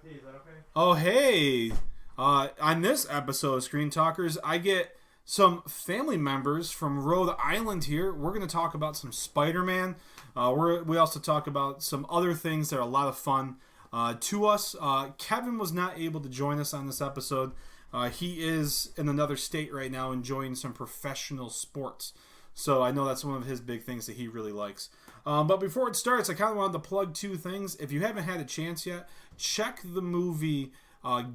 Hey, is that okay? Oh, hey. On this episode of Screen Talkers, I get some family members from Rhode Island here. We're going to talk about some Spider-Man. We also talk about some other things that are a lot of fun to us. Kevin was not able to join us on this episode. He is in another state right now enjoying some professional sports. So I know that's one of his big things that he really likes. But before it starts, I kind of wanted to plug two things. If you haven't had a chance yet, check the movie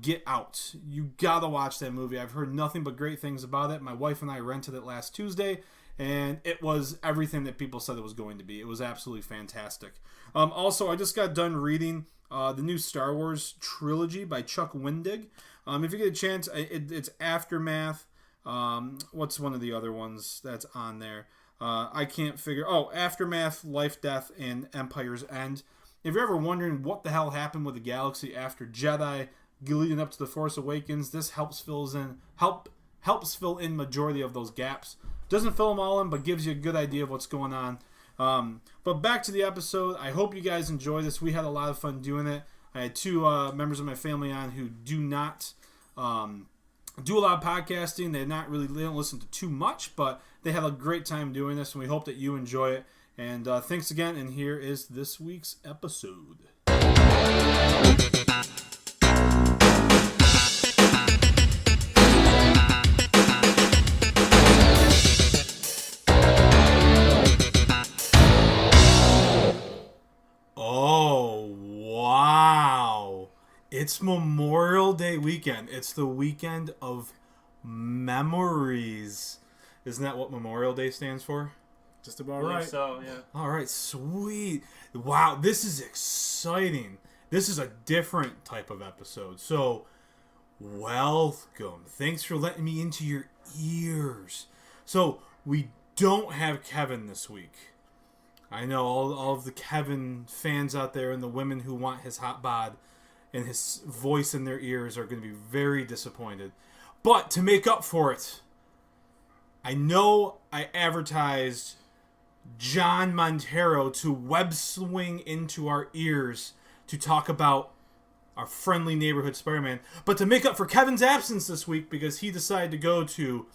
Get Out. You gotta watch that movie. I've heard nothing but great things about it. My wife and I rented it last Tuesday, and it was everything that people said it was going to be. It was absolutely fantastic. Also, I just got done reading the new Star Wars trilogy by Chuck Wendig. If you get a chance, it's Aftermath. What's one of the other ones that's on there? I can't figure... Oh, Aftermath, Life, Death, and Empire's End. If you're ever wondering what the hell happened with the galaxy after Jedi leading up to The Force Awakens, this helps fill in majority of those gaps. Doesn't fill them all in, but gives you a good idea of what's going on. But back to the episode. I hope you guys enjoy this. We had a lot of fun doing it. I had two members of my family on who do not do a lot of podcasting. They don't listen to too much, but they have a great time doing this, and we hope that you enjoy it. And thanks again, and here is this week's episode. Oh, wow. It's Memorial Day weekend. It's the weekend of memories. Isn't that what Memorial Day stands for? Just about right. So, yeah. All right, sweet. Wow, this is exciting. This is a different type of episode. So, welcome. Thanks for letting me into your ears. So, we don't have Kevin this week. I know all of the Kevin fans out there and the women who want his hot bod and his voice in their ears are going to be very disappointed. But to make up for it, I know I advertised John Montero to web swing into our ears to talk about our friendly neighborhood Spider-Man. But to make up for Kevin's absence this week because he decided to go to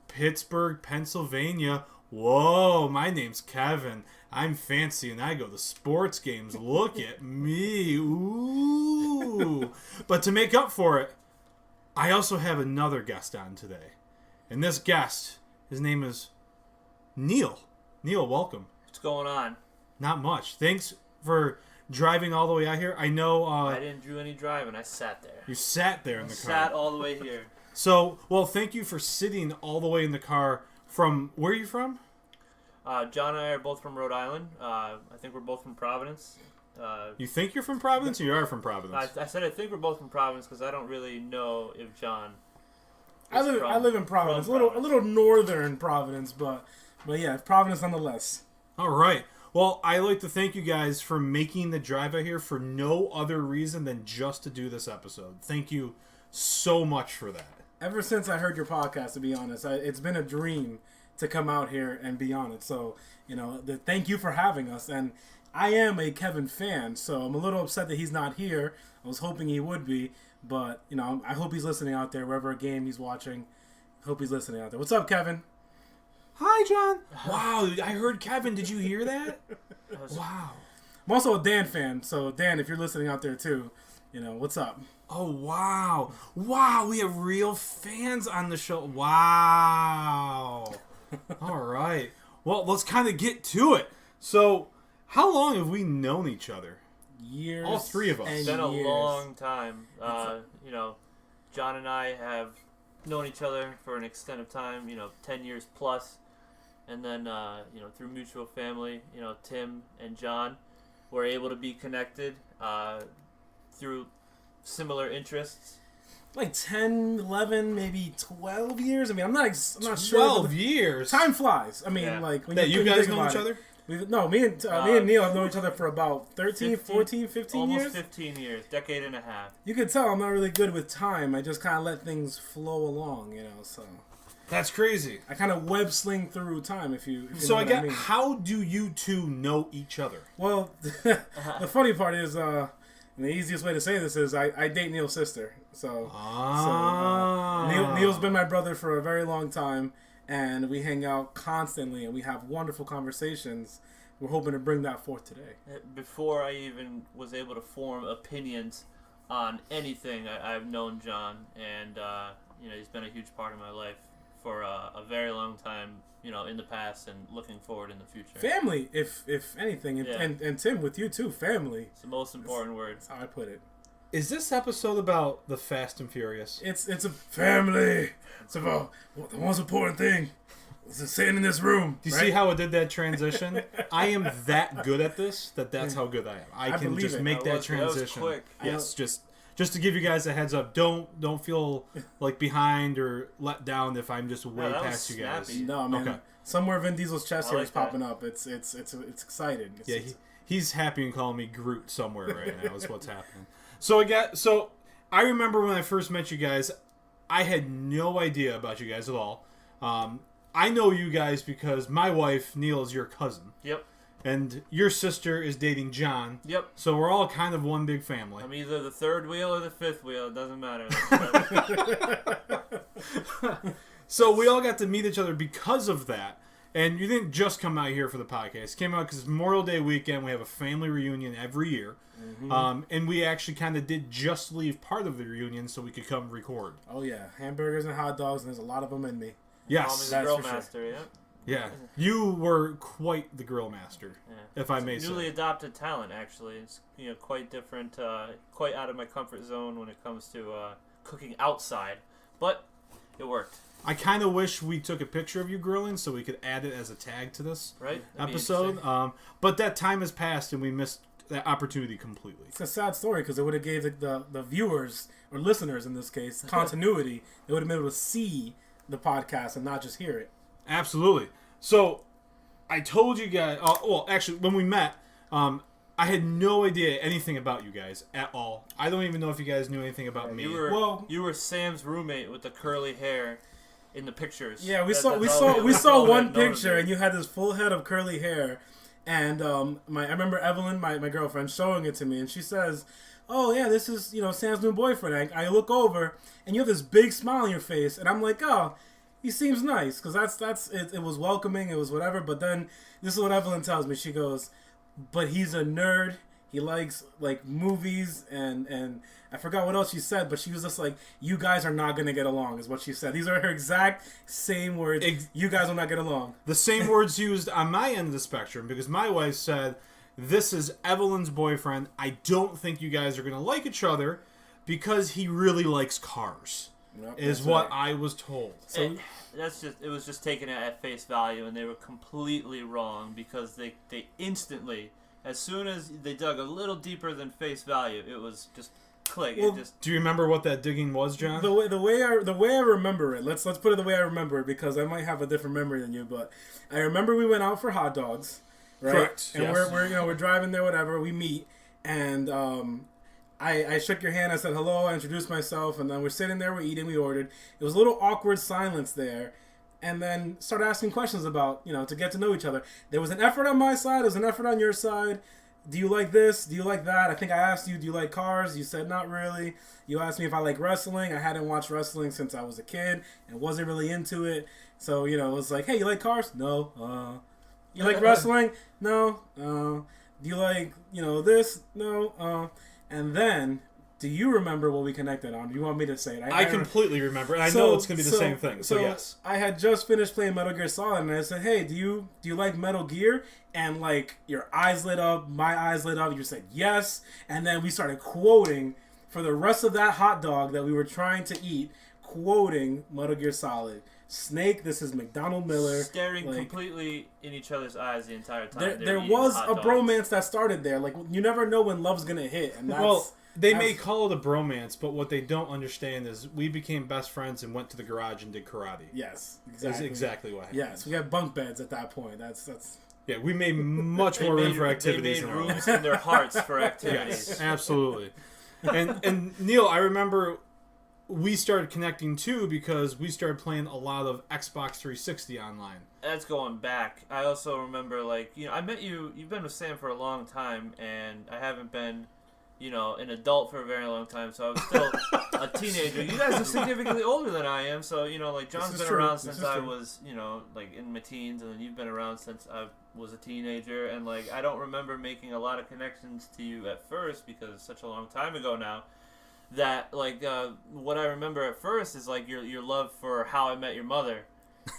Pittsburgh, Pennsylvania. Whoa, my name's Kevin. I'm fancy and I go to sports games. Look at me. Ooh. But to make up for it, I also have another guest on today. And this guest, his name is Neil. Neil, welcome. What's going on? Not much. Thanks for driving all the way out here. I know... I didn't do any driving. I sat there. You sat there in the car. Sat all the way here. So, well, thank you for sitting all the way in the car from... Where are you from? John and I are both from Rhode Island. I think we're both from Providence. You think you're from Providence or you are from Providence? I said I think we're both from Providence because I don't really know if John... I live in Providence. A little northern Providence, but yeah, Providence nonetheless. All right. Well, I'd like to thank you guys for making the drive out here for no other reason than just to do this episode. Thank you so much for that. Ever since I heard your podcast, to be honest, it's been a dream to come out here and be on it. So, thank you for having us. And I am a Kevin fan, so I'm a little upset that he's not here. I was hoping he would be, but, I hope he's listening out there, wherever game he's watching. Hope he's listening out there. What's up, Kevin? Hi, John. Wow, I heard Kevin. Did you hear that? Wow. I'm also a Dan fan, so Dan, if you're listening out there too, what's up? Oh, wow. Wow, we have real fans on the show. Wow. All right. Well, let's kind of get to it. So, how long have we known each other? Years. All three of us. It's been a long time. John and I have known each other for an extent of time, 10 years plus. And then, through mutual family, Tim and John were able to be connected through similar interests. Like 10, 11, maybe 12 years. I mean, I'm not sure. 12 years? Time flies. I mean, Yeah. like... When you guys know each other? Me and Neil have known each other for about 13, 14, 15 years. Almost 15 years. Decade and a half. You could tell I'm not really good with time. I just kind of let things flow along, so... That's crazy. I kind of web sling through time, if you so know I what get, I mean. how do you two know each other? Well, the funny part is, And the easiest way to say this is I date Neil's sister. So, Ah. Neil's been my brother for a very long time, and we hang out constantly, and we have wonderful conversations. We're hoping to bring that forth today. Before I even was able to form opinions on anything, I've known John, and he's been a huge part of my life for a very long time. In the past and looking forward in the future. Family, if anything, and Tim with you too. Family. It's the most important word. That's how I put it. Is this episode about the Fast and Furious? It's a family. It's about the most important thing. Is sitting in this room. Do you see how I did that transition? I am that good at this that's how good I am. I can just make that transition. That was quick. Yes, just to give you guys a heads up. Don't feel like behind or let down if I'm just way past you guys. Snappy. No, man. Okay. Somewhere Vin Diesel's chest hair is popping up. It's exciting. He's happy and calling me Groot somewhere right now. Is what's happening. So I remember when I first met you guys, I had no idea about you guys at all. I know you guys because my wife Neil is your cousin. Yep. And your sister is dating John. Yep. So we're all kind of one big family. I'm either the third wheel or the fifth wheel. It doesn't matter. So we all got to meet each other because of that. And you didn't just come out here for the podcast. You came out because it's Memorial Day weekend. We have a family reunion every year. Mm-hmm. And we actually kind of did just leave part of the reunion so we could come record. Oh, yeah. Hamburgers and hot dogs, and there's a lot of them in me. Yes. That's grill master, sure. Yeah. Yeah, you were quite the grill master, if I may say. Newly adopted talent, actually. It's quite different, quite out of my comfort zone when it comes to cooking outside, but it worked. I kind of wish we took a picture of you grilling so we could add it as a tag to this episode. But that time has passed and we missed that opportunity completely. It's a sad story because it would have gave the viewers or listeners in this case continuity. They would have been able to see the podcast and not just hear it. Absolutely. So, I told you guys... actually, when we met, I had no idea anything about you guys at all. I don't even know if you guys knew anything about me. You were Sam's roommate with the curly hair in the pictures. Yeah, we saw one picture, and you had this full head of curly hair. And I remember Evelyn, my girlfriend, showing it to me, and she says, "Oh yeah, this is Sam's new boyfriend." I look over, and you have this big smile on your face, and I'm like, "Oh, he seems nice," because that's it. It was welcoming. It was whatever. But then this is what Evelyn tells me. She goes, "But he's a nerd. He likes movies and I forgot what else she said. But she was just like, you guys are not gonna get along," is what she said. These are her exact same words. You guys will not get along. The same words used on my end of the spectrum because my wife said, "This is Evelyn's boyfriend. I don't think you guys are gonna like each other because he really likes cars." Yep, is what I was told. So it was just taken at face value, and they were completely wrong because they instantly, as soon as they dug a little deeper than face value, it was just click. Well, do you remember what that digging was, John? The way I remember it. Let's put it the way I remember it because I might have a different memory than you. But I remember we went out for hot dogs, right? Correct. And yes. we're driving there, whatever. We meet and I shook your hand. I said hello. I introduced myself, and then we're sitting there. We're eating. We ordered. It was a little awkward silence there, and then started asking questions about to get to know each other. There was an effort on my side. There was an effort on your side. Do you like this? Do you like that? I think I asked you, do you like cars? You said not really. You asked me if I like wrestling. I hadn't watched wrestling since I was a kid and wasn't really into it. So it was like, hey, you like cars? No. You like wrestling? No. Do you like this? No. And then, do you remember what we connected on? Do you want me to say it? I completely remember. And I know it's going to be the same thing. So yes. I had just finished playing Metal Gear Solid, and I said, hey, do you like Metal Gear? And, your eyes lit up, my eyes lit up. You said yes. And then we started quoting for the rest of that hot dog that we were trying to eat, quoting Metal Gear Solid. Snake, this is McDonald Miller. Staring completely in each other's eyes the entire time. There was a bromance that started there. You never know when love's going to hit. And that's... They may call it a bromance, but what they don't understand is we became best friends and went to the garage and did karate. Yes, exactly. That's exactly what happened. Yes, we had bunk beds at that point. That's. Yeah, we made much more room for activities. They made rooms in their hearts for activities. Yes, absolutely. And Neil, I remember we started connecting too because we started playing a lot of Xbox 360 online. That's going back. I also remember I met you. You've been with Sam for a long time, and I haven't been an adult for a very long time, so I was still a teenager. You guys are significantly older than I am, so, like, John's been around since I was, like, in my teens, and then you've been around since I was a teenager, and, like, I don't remember making a lot of connections to you at first, because it's such a long time ago now, that, like, what I remember at first is, like, your love for How I Met Your Mother.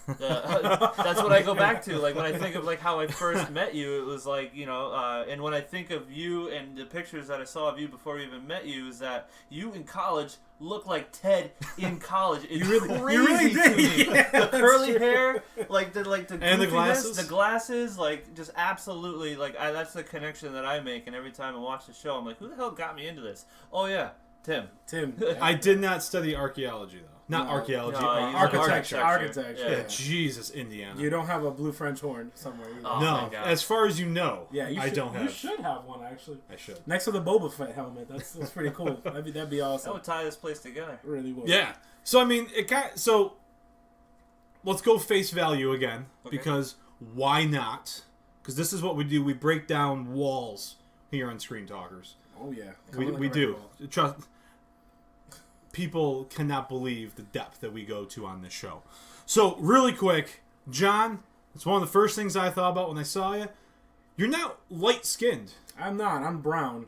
That's what I go back to. Like, when I think of, like, how I first met you, it was like, and when I think of you and the pictures that I saw of you before we even met you, is that you in college look like Ted in college. It's crazy to me. Yeah, the curly hair, like the and goofiness, the glasses, like, just absolutely, like, that's the connection that I make. And every time I watch the show, I'm like, who the hell got me into this? Oh yeah, Tim. I did not study archaeology though. Not archaeology, architecture. Yeah. Jesus, Indiana. You don't have a blue French horn somewhere either. Oh, no, as far as you know, I don't have. You should have one, actually. I should. Next to the Boba Fett helmet. That's pretty cool. That'd be awesome. That would tie this place together. It really would. Yeah. So, I mean, so let's go face value again, because why not? Because this is what we do. We break down walls here on Screen Talkers. Oh, yeah. We do. Trust. People cannot believe the depth that we go to on this show. So, really quick, John, it's one of the first things I thought about when I saw you. You're not light-skinned. I'm not. I'm brown.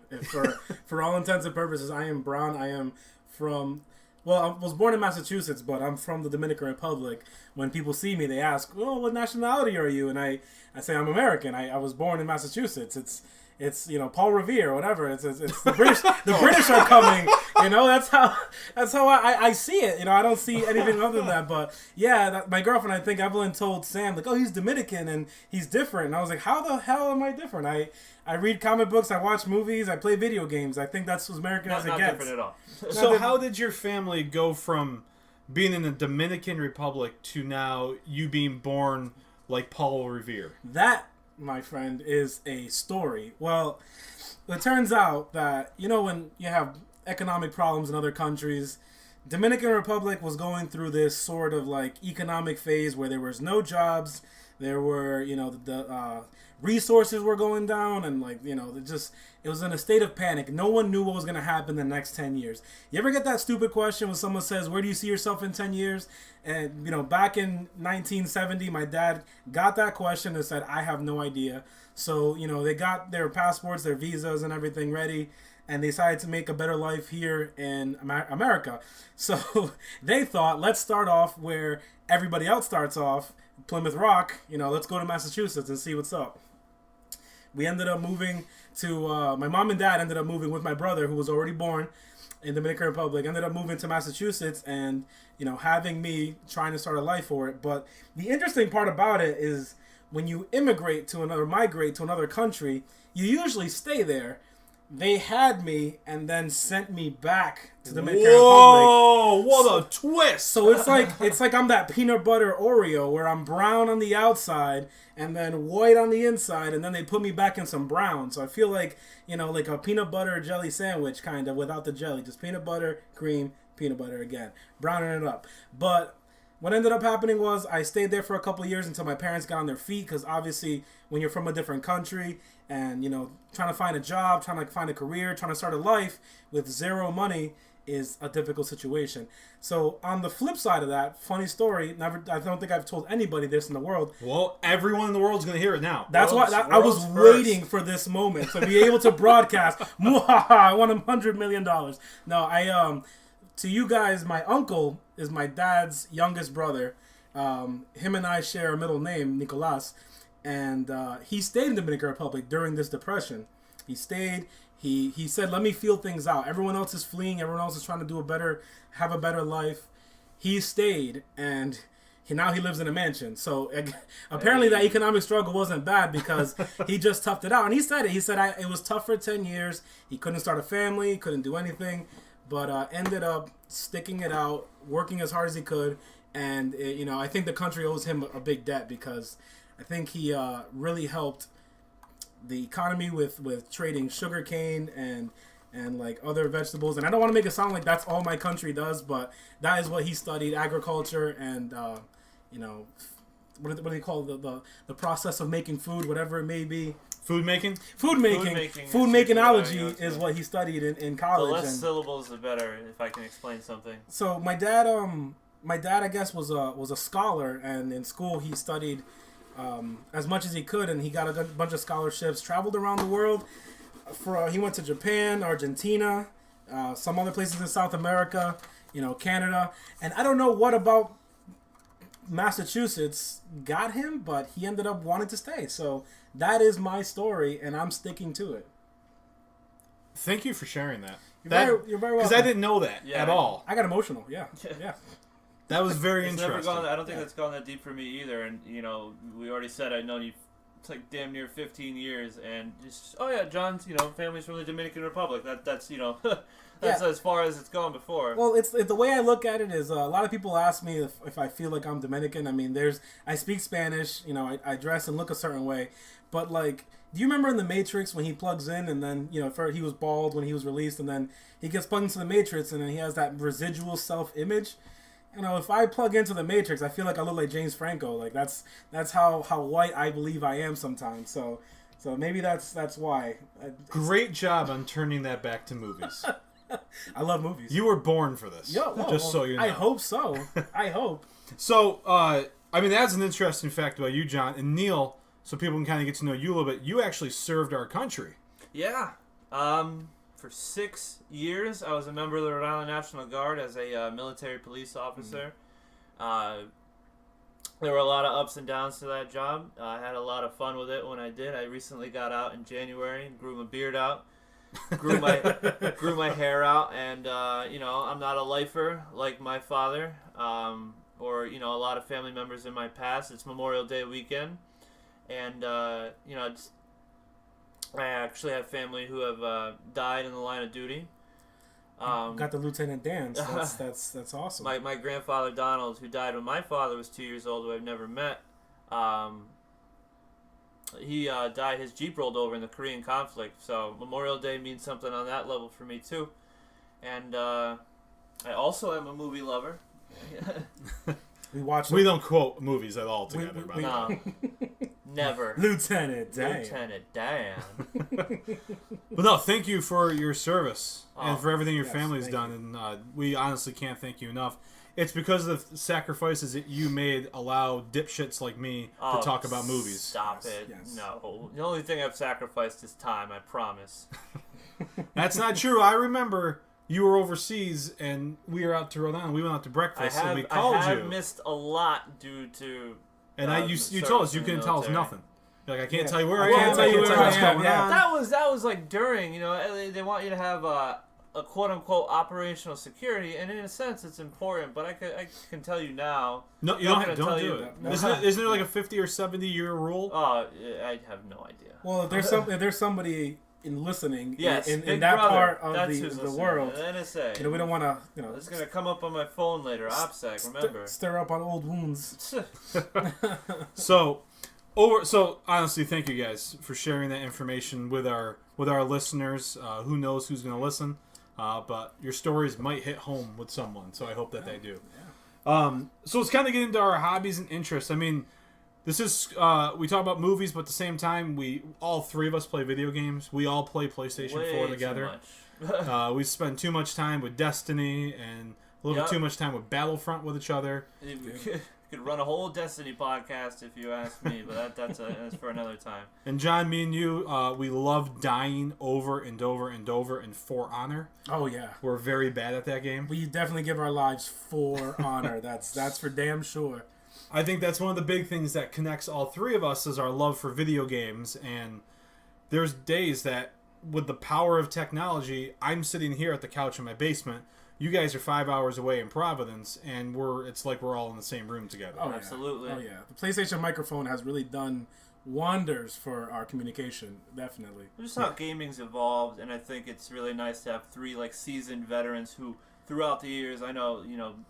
For all intents and purposes, I am brown. I am from... Well, I was born in Massachusetts, but I'm from the Dominican Republic. When people see me, they ask, "Oh, what nationality are you?" And I say I'm American. I was born in Massachusetts. It's Paul Revere or whatever. It's the British. The British are coming. That's how I see it. I don't see anything other than that. But yeah, my girlfriend, I think Evelyn told Sam, like, oh, he's Dominican and he's different. And I was like, how the hell am I different? I read comic books, I watch movies, I play video games. I think that's as American as it gets. Not different at all. So how did your family go from being in the Dominican Republic to now you being born like Paul Revere? That, my friend, is a story. Well, it turns out that, when you have economic problems in other countries, Dominican Republic was going through this sort of like economic phase where there was no jobs, there were, the resources were going down, and it was in a state of panic. No one knew what was going to happen the next 10 years. You ever get that stupid question when someone says, where do you see yourself in 10 years? And, back in 1970, my dad got that question and said, I have no idea. So, they got their passports, their visas and everything ready, and they decided to make a better life here in America. So they thought, let's start off where everybody else starts off, Plymouth Rock. Let's go to Massachusetts and see what's up. We ended up moving to, my mom and dad ended up moving with my brother, who was already born in the Dominican Republic, ended up moving to Massachusetts and, having me trying to start a life for it. But the interesting part about it is when you migrate to another country, you usually stay there. They had me and then sent me back to the Dominican Republic. Whoa! What a twist! So it's like I'm that peanut butter Oreo where I'm brown on the outside and then white on the inside, and then they put me back in some brown. So I feel like like a peanut butter jelly sandwich kind of without the jelly, just peanut butter, cream, peanut butter again, browning it up. But what ended up happening was I stayed there for a couple of years until my parents got on their feet, because obviously when you're from a different country and, trying to find a job, trying to find a career, trying to start a life with zero money is a difficult situation. So on the flip side of that, funny story, I don't think I've told anybody this in the world. Well, everyone in the world is going to hear it now. That's why I was waiting for this moment to be able to broadcast. I won $100 million. No, to you guys, my uncle is my dad's youngest brother. Him and I share a middle name, Nicolas. And he stayed in the Dominican Republic during this depression. He stayed. He said, let me feel things out. Everyone else is fleeing. Everyone else is trying to have a better life. He stayed, and now he lives in a mansion. So apparently that economic struggle wasn't bad, because he just toughed it out. And he said it. He said it was tough for 10 years. He couldn't start a family, couldn't do anything, but ended up sticking it out, working as hard as he could. And, I think the country owes him a big debt, because I think he really helped the economy with trading sugarcane and like other vegetables. And I don't want to make it sound like that's all my country does, but that is what he studied: agriculture and what do they call the process of making food, whatever it may be. Food making? Food making-ology is what he studied in college. The less syllables, the better. If I can explain something. So my dad, I guess, was a scholar, and in school he studied as much as he could, and he got a bunch of scholarships. Traveled around the world. He went to Japan, Argentina, some other places in South America, Canada, and I don't know what about Massachusetts got him, but he ended up wanting to stay. So that is my story, and I'm sticking to it. Thank you for sharing that. You're very welcome. Because I didn't know that at all. I got emotional. Yeah. That was very It's interesting. I don't think that's gone that deep for me either. And we already said I've known you. It's like damn near 15 years, and just John's family's from the Dominican Republic. That's that's as far as it's gone before. Well, it's the way I look at it is a lot of people ask me if I feel like I'm Dominican. I mean, I speak Spanish. I dress and look a certain way, but like, do you remember in the Matrix when he plugs in and then first he was bald when he was released, and then he gets plugged into the Matrix and then he has that residual self-image. If I plug into the Matrix, I feel like I look like James Franco. Like that's how white I believe I am sometimes. So maybe that's why. Great job on turning that back to movies. I love movies. You were born for this. So you know. I hope so. I hope. So, that's an interesting fact about you, John. And Neil, so people can kind of get to know you a little bit, you actually served our country. Yeah. For 6 years, I was a member of the Rhode Island National Guard as a military police officer. There were a lot of ups and downs to that job. I had a lot of fun with it when I did. I recently got out in January and grew my beard out, grew my hair out, and I'm not a lifer like my father or a lot of family members in my past. It's Memorial Day weekend, and I actually have family who have died in the line of duty. Got the Lieutenant Dan. So that's awesome. My grandfather Donald, who died when my father was 2 years old, who I've never met. He died. His Jeep rolled over in the Korean conflict. So Memorial Day means something on that level for me too. And I also am a movie lover. We don't quote movies at all together. No, never. Lieutenant Dan. But no, thank you for your service and for everything your family's done. You. And we honestly can't thank you enough. It's because of the sacrifices that you made allow dipshits like me to talk about movies. Stop it. Yes. No. The only thing I've sacrificed is time, I promise. That's not true. I remember you were overseas and we were out to Rhode Island. We went out to breakfast and we called you. I have missed a lot due to... And you told us you couldn't tell us nothing. You're like, I can't tell you where I am. That was like during, they want you to have a quote-unquote operational security, and in a sense it's important, but I can tell you now. No, you don't do it. Isn't there like a 50 or 70 year rule? Oh, I have no idea. Well, if there's somebody listening yes, in that brother, part of the world. The NSA. We don't want to, It's going to come up on my phone later. OPSEC, remember. Stir up on old wounds. So honestly, thank you guys for sharing that information with our listeners. Who knows who's going to listen? But your stories might hit home with someone, so I hope that they do. Yeah. So let's kind of get into our hobbies and interests. I mean, this is we talk about movies, but at the same time, all three of us play video games. We all play PlayStation 4 together. We spend too much time with Destiny and a little bit too much time with Battlefront with each other. You could run a whole Destiny podcast if you ask me, but that's for another time. And John, me and you, we love dying over and over and over in For Honor. Oh yeah, we're very bad at that game. We definitely give our lives for honor. That's for damn sure. I think that's one of the big things that connects all three of us is our love for video games. And there's days that, with the power of technology, I'm sitting here at the couch in my basement. You guys are 5 hours away in Providence, and it's like we're all in the same room together. Oh, absolutely. Oh, yeah. The PlayStation microphone has really done wonders for our communication, definitely. Just how gaming's evolved, and I think it's really nice to have three seasoned veterans who, throughout the years, I know,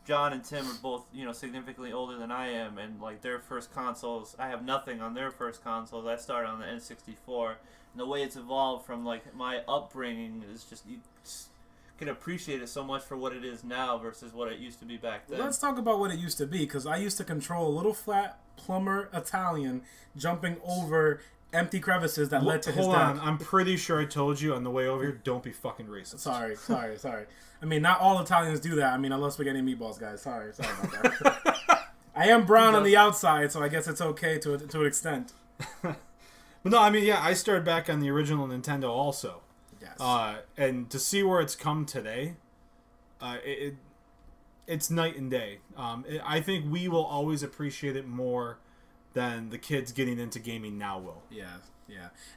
John and Tim are both, significantly older than I am, and their first consoles, I have nothing on their first consoles. I started on the N64, and the way it's evolved from my upbringing is just can appreciate it so much for what it is now versus what it used to be back then. Let's talk about what it used to be, because I used to control a little flat plumber Italian jumping over empty crevices that led to his Hold death. on, I'm pretty sure I told you on the way over here, don't be fucking racist. Sorry. I mean, not all Italians do that. I mean, unless spaghetti and meatballs, guys. Sorry about that. I am brown on the outside, so I guess it's okay to an extent. But no, I mean, yeah, I started back on the original Nintendo also. Yes. And to see where it's come today, it's night and day. I think we will always appreciate it more than the kids getting into gaming now will. Yeah.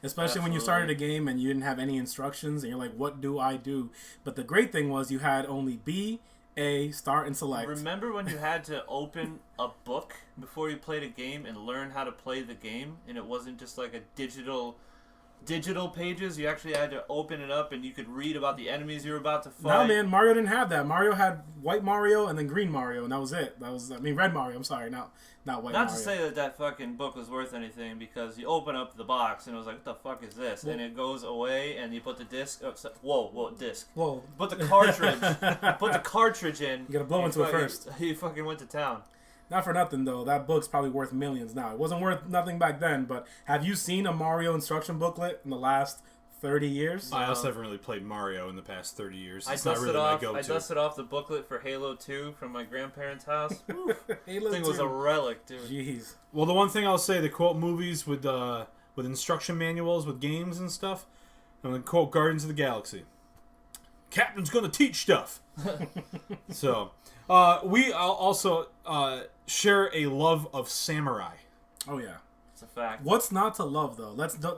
Especially when you started a game and you didn't have any instructions and you're like, what do I do? But the great thing was you had only B, A, start, and select. Remember when you had to open a book before you played a game and learn how to play the game, and it wasn't just like a digital pages? You actually had to open it up and you could read about the enemies you were about to fight. No, man, Mario didn't have that. Mario had white Mario and then green Mario, and that was it. Red Mario. I'm sorry, not white Mario. Not to say that fucking book was worth anything, because you open up the box and it was like, what the fuck is this? And it goes away and you put the disc. Disc. Whoa. Put the cartridge. Put the cartridge in. You gotta blow into it first. You fucking went to town. Not for nothing, though. That book's probably worth millions now. It wasn't worth nothing back then, but have you seen a Mario instruction booklet in the last 30 years? I also haven't really played Mario in the past 30 years. I dusted off the booklet for Halo 2 from my grandparents' house. Halo thing 2 was a relic, dude. Jeez. Well, the one thing I'll say, to quote movies with instruction manuals with games and stuff, I'm going to quote Guardians of the Galaxy. Captain's going to teach stuff. So, we also share a love of samurai. Oh, yeah. It's a fact. What's not to love, though?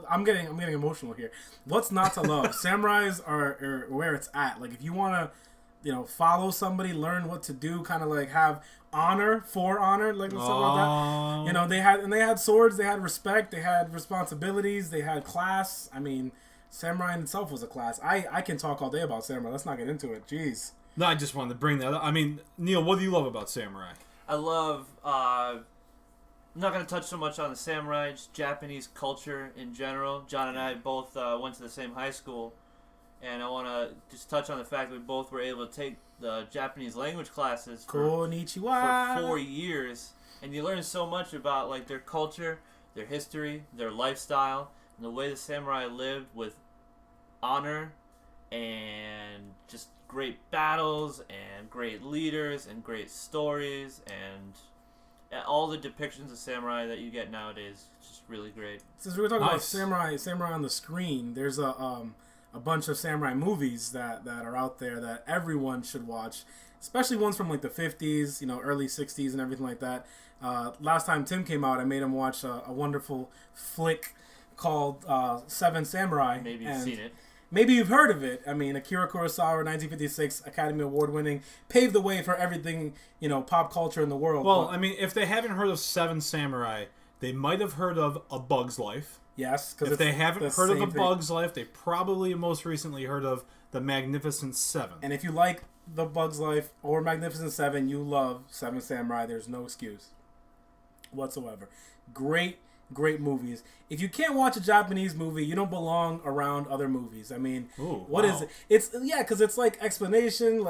I'm getting emotional here. What's not to love? Samurais are where it's at. Like, if you want to, follow somebody, learn what to do, kind of like have honor, like stuff like that. They had swords, they had respect, they had responsibilities, they had class. I mean, samurai in itself was a class. I can talk all day about samurai. Let's not get into it. Jeez. No, I just wanted to bring that up. I mean, Neil, what do you love about samurai? I love. I'm not going to touch so much on the samurai, just Japanese culture in general. John and I both went to the same high school, and I want to just touch on the fact that we both were able to take the Japanese language classes for Konnichiwa. 4 years, and you learn so much about like their culture, their history, their lifestyle, and the way the samurai lived with honor and just great battles and great leaders and great stories, and all the depictions of samurai that you get nowadays. It's just really great. Since we were talking about samurai on the screen, there's a bunch of samurai movies that are out there that everyone should watch, especially ones from like the 50s, early 60s and everything like that. Last time Tim came out, I made him watch a wonderful flick called Seven Samurai. Maybe you've seen it. Maybe you've heard of it. I mean, Akira Kurosawa, 1956, Academy Award winning, paved the way for everything, pop culture in the world. Well, I mean, if they haven't heard of Seven Samurai, they might have heard of A Bug's Life. Yes. If they haven't heard of A Bug's Life, they probably most recently heard of The Magnificent Seven. And if you like The Bug's Life or Magnificent Seven, you love Seven Samurai. There's no excuse whatsoever. Great movies. If you can't watch a Japanese movie, you don't belong around other movies. I mean, what is it? It's because it's like exposition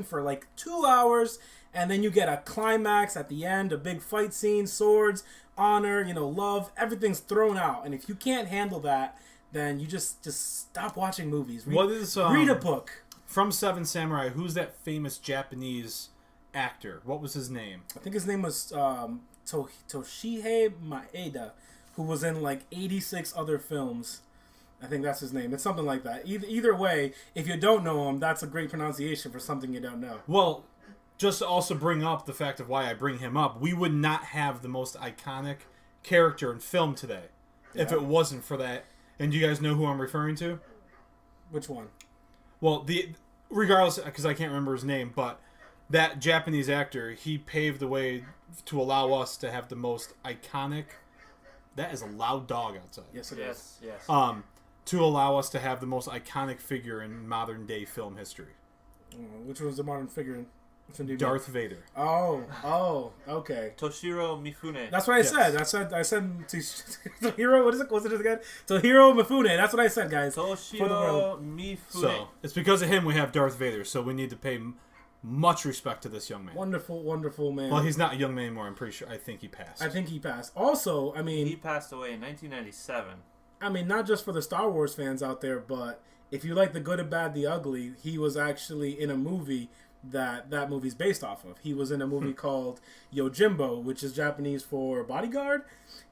for like 2 hours, and then you get a climax at the end, a big fight scene, swords, honor, love, everything's thrown out. And if you can't handle that, then you just stop watching movies. Read a book. From Seven Samurai, who's that famous Japanese actor? What was his name? I think his name was Toshihei Maeda, who was in like 86 other films. I think that's his name. It's something like that. Either way, if you don't know him, that's a great pronunciation for something you don't know. Well, just to also bring up the fact of why I bring him up, we would not have the most iconic character in film today if it wasn't for that. And do you guys know who I'm referring to? Which one? Well, regardless, because I can't remember his name, but that Japanese actor, he paved the way to allow us to have the most iconic. That is a loud dog outside. Yes, it is. Yes. To allow us to have the most iconic figure in modern day film history. Which was the modern figure? Darth Vader. Oh, okay. Toshiro Mifune. That's what I said. I said Tohiro. What is it? What's it again? Tohiro Mifune. That's what I said, guys. Toshiro Mifune. So it's because of him we have Darth Vader. So we need to pay Much respect to this young man. Wonderful, wonderful man. Well, he's not a young man anymore. I'm pretty sure. I think he passed. I think he passed. Also, I mean, He passed away in 1997. I mean, not just for the Star Wars fans out there, but if you like The Good, the Bad, the Ugly, he was actually in a movie that movie's based off of. He was in a movie called Yojimbo, which is Japanese for bodyguard,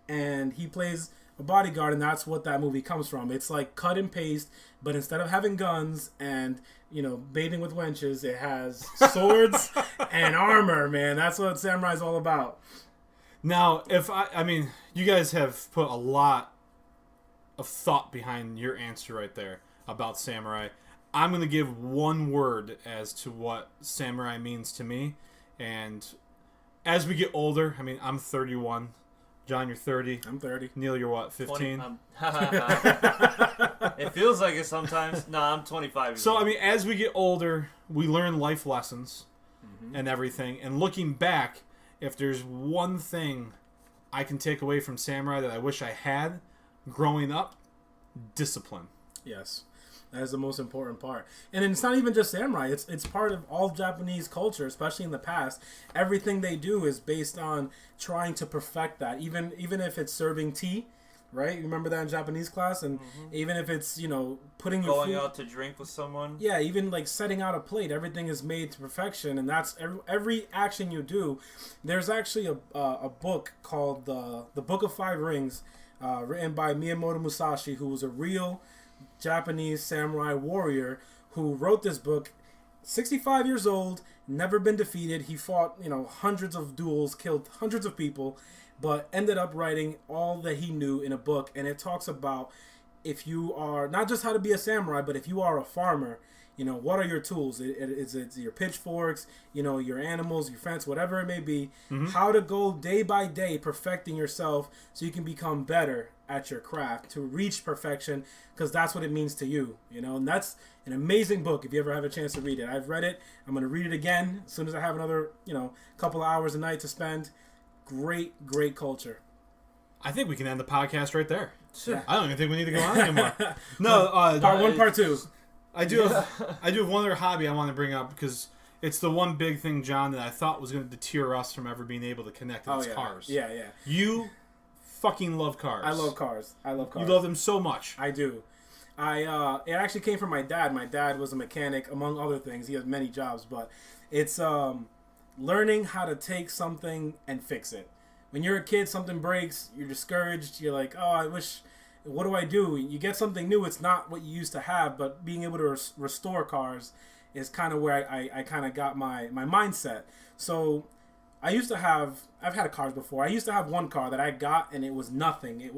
and he plays a bodyguard, and that's what that movie comes from. It's like cut and paste, but instead of having guns and, you know, bathing with wenches, it has swords and armor, man. That's what Samurai's all about. Now, I mean, you guys have put a lot of thought behind your answer right there about samurai. I'm going to give one word as to what samurai means to me. And as we get older, I mean, I'm 31. John, you're 30. I'm 30. Neil, you're what, 15? It feels like it sometimes. No, I'm 25 years So, old. I mean, as we get older, we learn life lessons and everything. And looking back, if there's one thing I can take away from samurai that I wish I had growing up, discipline. Yes. That is the most important part. And it's not even just samurai. It's part of all Japanese culture, especially in the past. Everything they do is based on trying to perfect that. Even if it's serving tea, right? You remember that in Japanese class? And even if it's, you know, putting your Going food out to drink with someone. Yeah, even like setting out a plate, everything is made to perfection, and that's every action you do. There's actually a book called the Book of Five Rings, written by Miyamoto Musashi, who was a real Japanese samurai warrior who wrote this book. 65 years old, never been defeated. He fought, you know, hundreds of duels, killed hundreds of people, but ended up writing all that he knew in a book. And it talks about, if you are not just how to be a samurai, but if you are a farmer, you know, what are your tools? It's your pitchforks, you know, your animals, your fence, whatever it may be. How to go day by day perfecting yourself so you can become better at your craft, to reach perfection, because that's what it means to you, you know. And that's an amazing book if you ever have a chance to read it. I've read it. I'm going to read it again as soon as I have another, you know, couple of hours a night to spend. Great culture. I think we can end the podcast right there. Sure. I don't even think we need to go on anymore. No, Part one, part two. I do have one other hobby I want to bring up, because it's the one big thing, John, that I thought was going to deter us from ever being able to connect. And it's cars. Yeah. You fucking love cars. I love cars. You love them so much. I do. It actually came from my dad. My dad was a mechanic, among other things. He has many jobs, but it's learning how to take something and fix it. When you're a kid, something breaks, you're discouraged. You're like, oh, I wish. What do I do? You get something new. It's not what you used to have, but being able to restore cars is kind of where I kind of got my mindset. So I've had cars before. I used to have one car that I got, and it was nothing. Can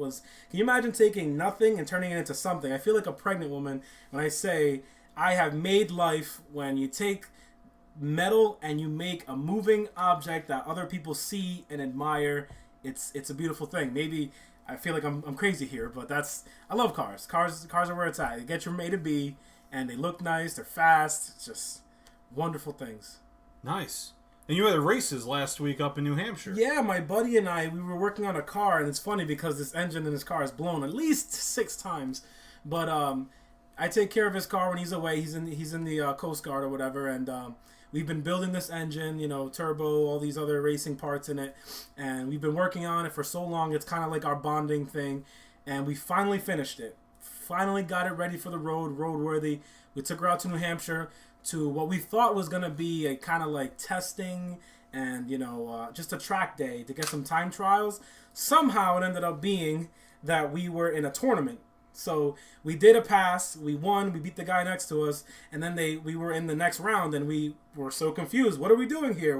you imagine taking nothing and turning it into something? I feel like a pregnant woman when I say I have made life. When you take metal and you make a moving object that other people see and admire, it's a beautiful thing. Maybe I feel like I'm crazy here, but I love cars. Cars are where it's at. They get you from A to B, and they look nice. They're fast. It's just wonderful things. Nice. And you had races last week up in New Hampshire. Yeah, my buddy and we were working on a car, and it's funny because this engine in his car is blown at least 6 times. But I take care of his car when he's away. He's in the Coast Guard or whatever, and we've been building this engine, you know, turbo, all these other racing parts in it, and we've been working on it for so long. It's kind of like our bonding thing, and we finally finished it. Finally got it ready for the roadworthy. We took her out to New Hampshire to what we thought was going to be a kind of like testing and, you know, just a track day to get some time trials. Somehow it ended up being that we were in a tournament. So we did a pass, we won, we beat the guy next to us, and then we were in the next round, and we were so confused. What are we doing here?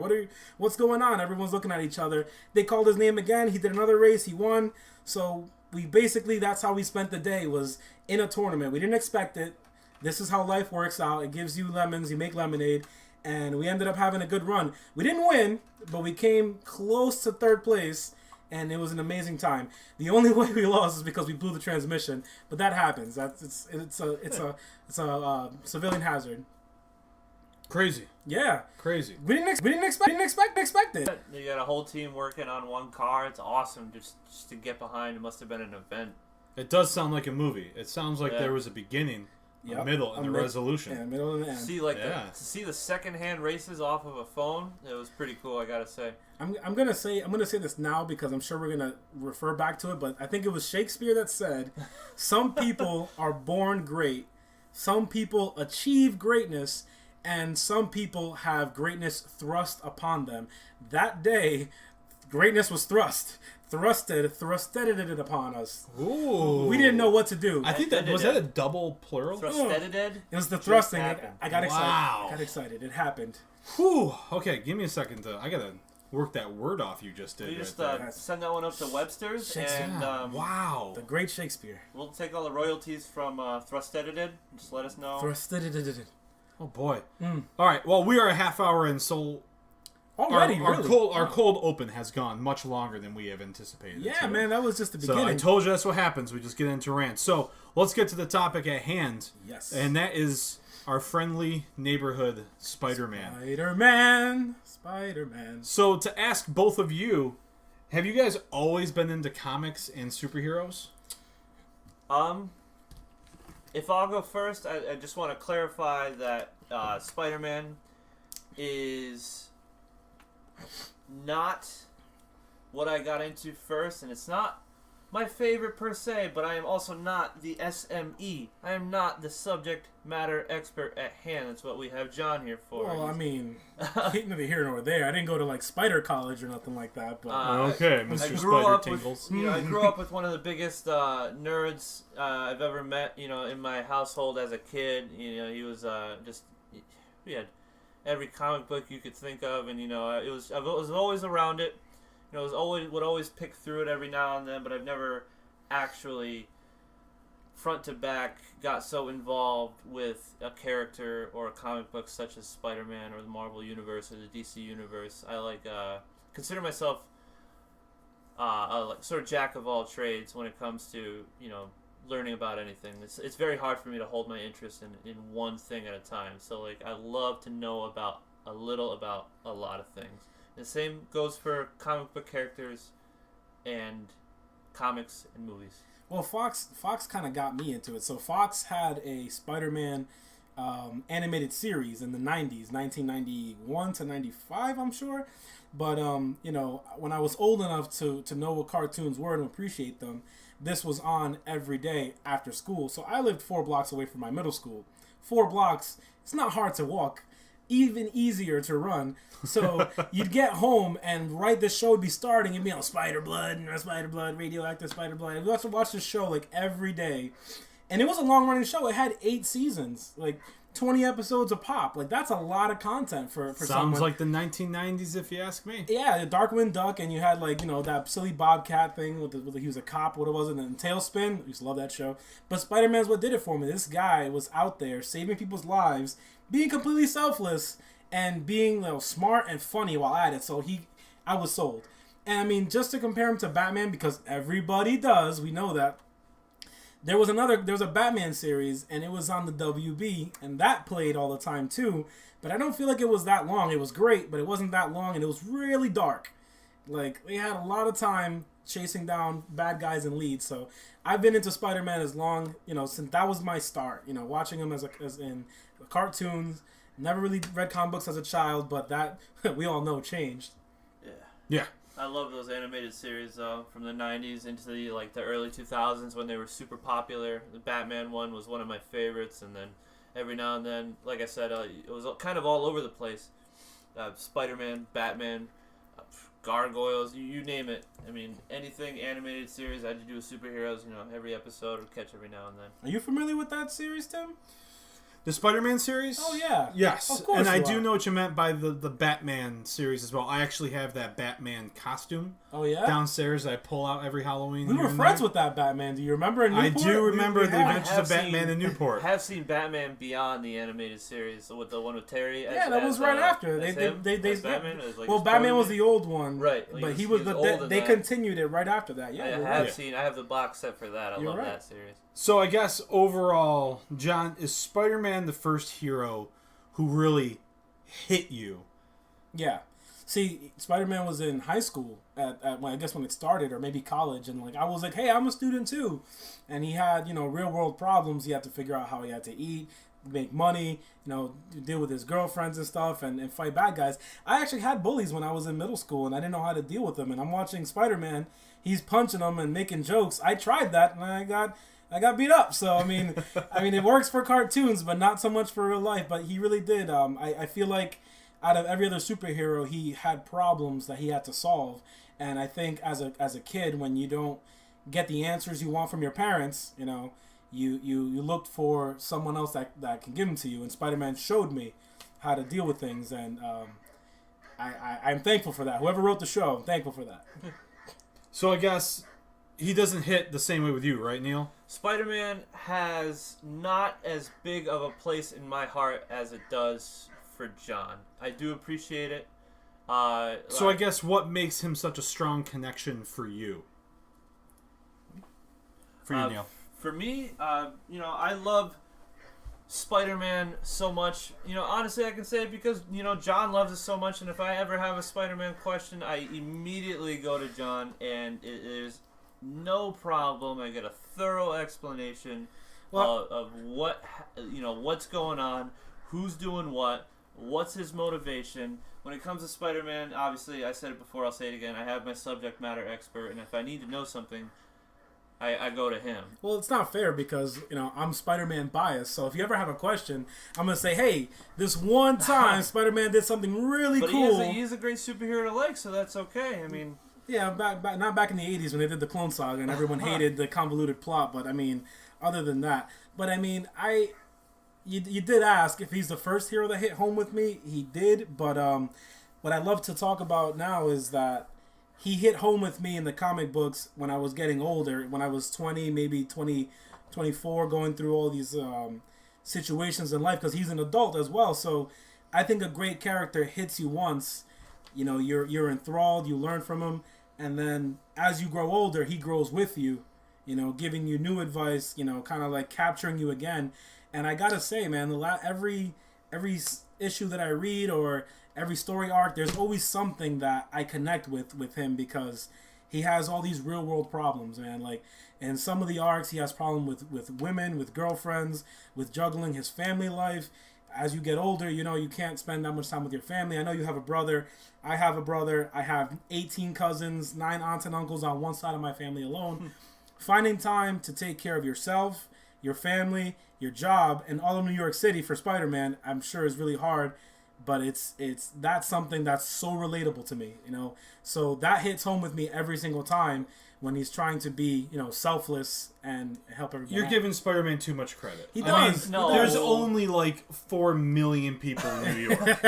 What's going on? Everyone's looking at each other. They called his name again. He did another race. He won. So that's how we spent the day, was in a tournament. We didn't expect it. This is how life works out. It gives you lemons, you make lemonade, and we ended up having a good run. We didn't win, but we came close to third place, and it was an amazing time. The only way we lost is because we blew the transmission, but that happens. It's a civilian hazard. Crazy. Yeah. Crazy. We didn't expect it. You got a whole team working on one car. It's awesome just to get behind. It must have been an event. It does sound like a movie. It sounds like there was a beginning Yep. middle and the resolution. Yeah, middle and the end. See, to see the secondhand races off of a phone, it was pretty cool. I gotta say. I'm gonna say this now because I'm sure we're gonna refer back to it, but I think it was Shakespeare that said, "Some people are born great, some people achieve greatness, and some people have greatness thrust upon them." That day, greatness was thrusted upon us. Ooh. We didn't know what to do. I think that was that a double plural. Thrusted. It was the thrusting. I got excited. Wow. I got excited. It happened. Whew. Okay, give me a second. I gotta work that word off you just did. You just right send that one up to Webster's, and wow, The great Shakespeare. we'll take all the royalties from Thrusted. Just let us know. Thrusted. oh boy. All right. Well, we are a half hour in, so Already, our really? cold open has gone much longer than we have anticipated. Yeah, man, that was just the beginning. So I told you that's what happens. We just get into rants. So let's get to the topic at hand. Yes. And that is our friendly neighborhood Spider-Man. Spider-Man. So to ask both of you, have you guys always been into comics and superheroes? If I'll go first, I just want to clarify that Spider-Man is not what I got into first, and it's not my favorite per se, but I am also not the SME. I am not the subject matter expert at hand. That's what we have John here for. Well, I mean, neither here nor there. I didn't go to like Spider College or nothing like that. But Okay, Mr. Spider Tingles. I grew up with one of the biggest nerds I've ever met. In my household as a kid. He was we had every comic book you could think of, and I was always around it. Would always pick through it every now and then, but I've never actually front to back got so involved with a character or a comic book such as Spider-Man or the Marvel Universe or the DC Universe. I consider myself sort of jack of all trades when it comes to learning about anything. It's very hard for me to hold my interest in one thing at a time. So I love to know about a lot of things. The same goes for comic book characters and comics and movies. Well, Fox kind of got me into it. So Fox had a Spider-Man animated series in the 90s, 1991 to 95, I'm sure. But, when I was old enough to know what cartoons were and appreciate them, this was on every day after school. So I lived 4 blocks away from my middle school. 4 blocks, it's not hard to walk. Even easier to run. So you'd get home and this show would be starting. It'd be Spider Blood, radioactive Spider Blood. We also watch this show every day, and it was a long running show. It had 8 seasons, 20 episodes a pop. That's a lot of content for Sounds someone. like the 1990s, if you ask me. Yeah, the Darkwing Duck, and you had that silly Bobcat thing with he was a cop. What was it? And Tailspin. I used to love that show. But Spider-Man's what did it for me. This guy was out there saving people's lives, being completely selfless, and being smart and funny while at it. So I was sold. And I mean, just to compare him to Batman, because everybody does, we know that. There was a Batman series, and it was on the WB, and that played all the time too. But I don't feel like it was that long. It was great, but it wasn't that long, and it was really dark. They had a lot of time chasing down bad guys and leads. So I've been into Spider-Man as long, since that was my start. Watching him as in cartoons. Never really read comic books as a child, but that we all know changed. Yeah. I love those animated series from the 90s into the early 2000s when they were super popular. The Batman one was one of my favorites, and then every now and then, like I said, it was kind of all over the place. Spider-Man, Batman, Gargoyles, you name it. I mean, anything animated series I had to do with superheroes, every episode would catch every now and then. Are you familiar with that series, Tim? The Spider-Man series? Oh, yeah. Yes. Of course and I you do are. know what you meant by the Batman series as well. I actually have that Batman costume Oh, yeah? downstairs that I pull out every Halloween. We were friends with that Batman. Do you remember in Newport? I do remember the had- Adventures of Batman in Newport. I have seen Batman Beyond the animated series with the one with Terry. Yeah, that was right after. As They Batman. It was well, his Batman was protege. the old one, Right. But he was old in they that. continued it right after that. Yeah, you're right. I have the box set for that. I You're love right. that series. So I guess overall, John, is Spider-Man the first hero who really hit you? Yeah. See, Spider-Man was in high school I guess when it started, or maybe college, and like I was like, hey, I'm a student too, and he had real world problems. He had to figure out how he had to eat, make money, deal with his girlfriends and stuff, and fight bad guys. I actually had bullies when I was in middle school, and I didn't know how to deal with them. And I'm watching Spider-Man, he's punching them and making jokes. I tried that, and I got beat up. So I mean, it works for cartoons, but not so much for real life. But he really did. I feel like out of every other superhero, he had problems that he had to solve. And I think as a kid, when you don't get the answers you want from your parents, you looked for someone else that can give them to you. And Spider-Man showed me how to deal with things, and I'm thankful for that. Whoever wrote the show, I'm thankful for that. So I guess he doesn't hit the same way with you, right, Neil? Spider-Man has not as big of a place in my heart as it does for John. I do appreciate it. So I guess what makes him such a strong connection for you? For you, Neil. For me, I love Spider-Man so much. Honestly, I can say it because, John loves it so much, and if I ever have a Spider-Man question, I immediately go to John, and it is no problem. I get a thorough explanation of what's going on, who's doing what's his motivation. When it comes to Spider-Man, obviously, I said it before, I'll say it again, I have my subject matter expert, and if I need to know something, I go to him. Well, it's not fair because, I'm Spider-Man biased, so if you ever have a question, I'm going to say, hey, this one time Spider-Man did something really cool. But he is a great superhero to like, so that's okay. I mean... Yeah, not back in the 80s when they did the Clone Saga and everyone hated the convoluted plot, but, other than that. But, you did ask if he's the first hero that hit home with me. He did, but what I love to talk about now is that he hit home with me in the comic books when I was getting older, when I was 20, maybe 24, going through all these situations in life, because he's an adult as well. So I think a great character hits you once, you're enthralled, you learn from him, and then as you grow older, he grows with you, giving you new advice, kind of like capturing you again. And I gotta say, man, every issue that I read or every story arc, there's always something that I connect with him because he has all these real world problems, man. Like, in some of the arcs, he has problem with women, with girlfriends, with juggling his family life. As you get older, you can't spend that much time with your family. I know you have a brother. I have a brother. I have 18 cousins, 9 aunts and uncles on one side of my family alone. Finding time to take care of yourself, your family, your job, and all of New York City for Spider-Man, I'm sure is really hard, but that's something that's so relatable to me, So that hits home with me every single time when he's trying to be, selfless and help everybody. You're giving Spider-Man too much credit. He does. No. There's only like 4 million people in New York.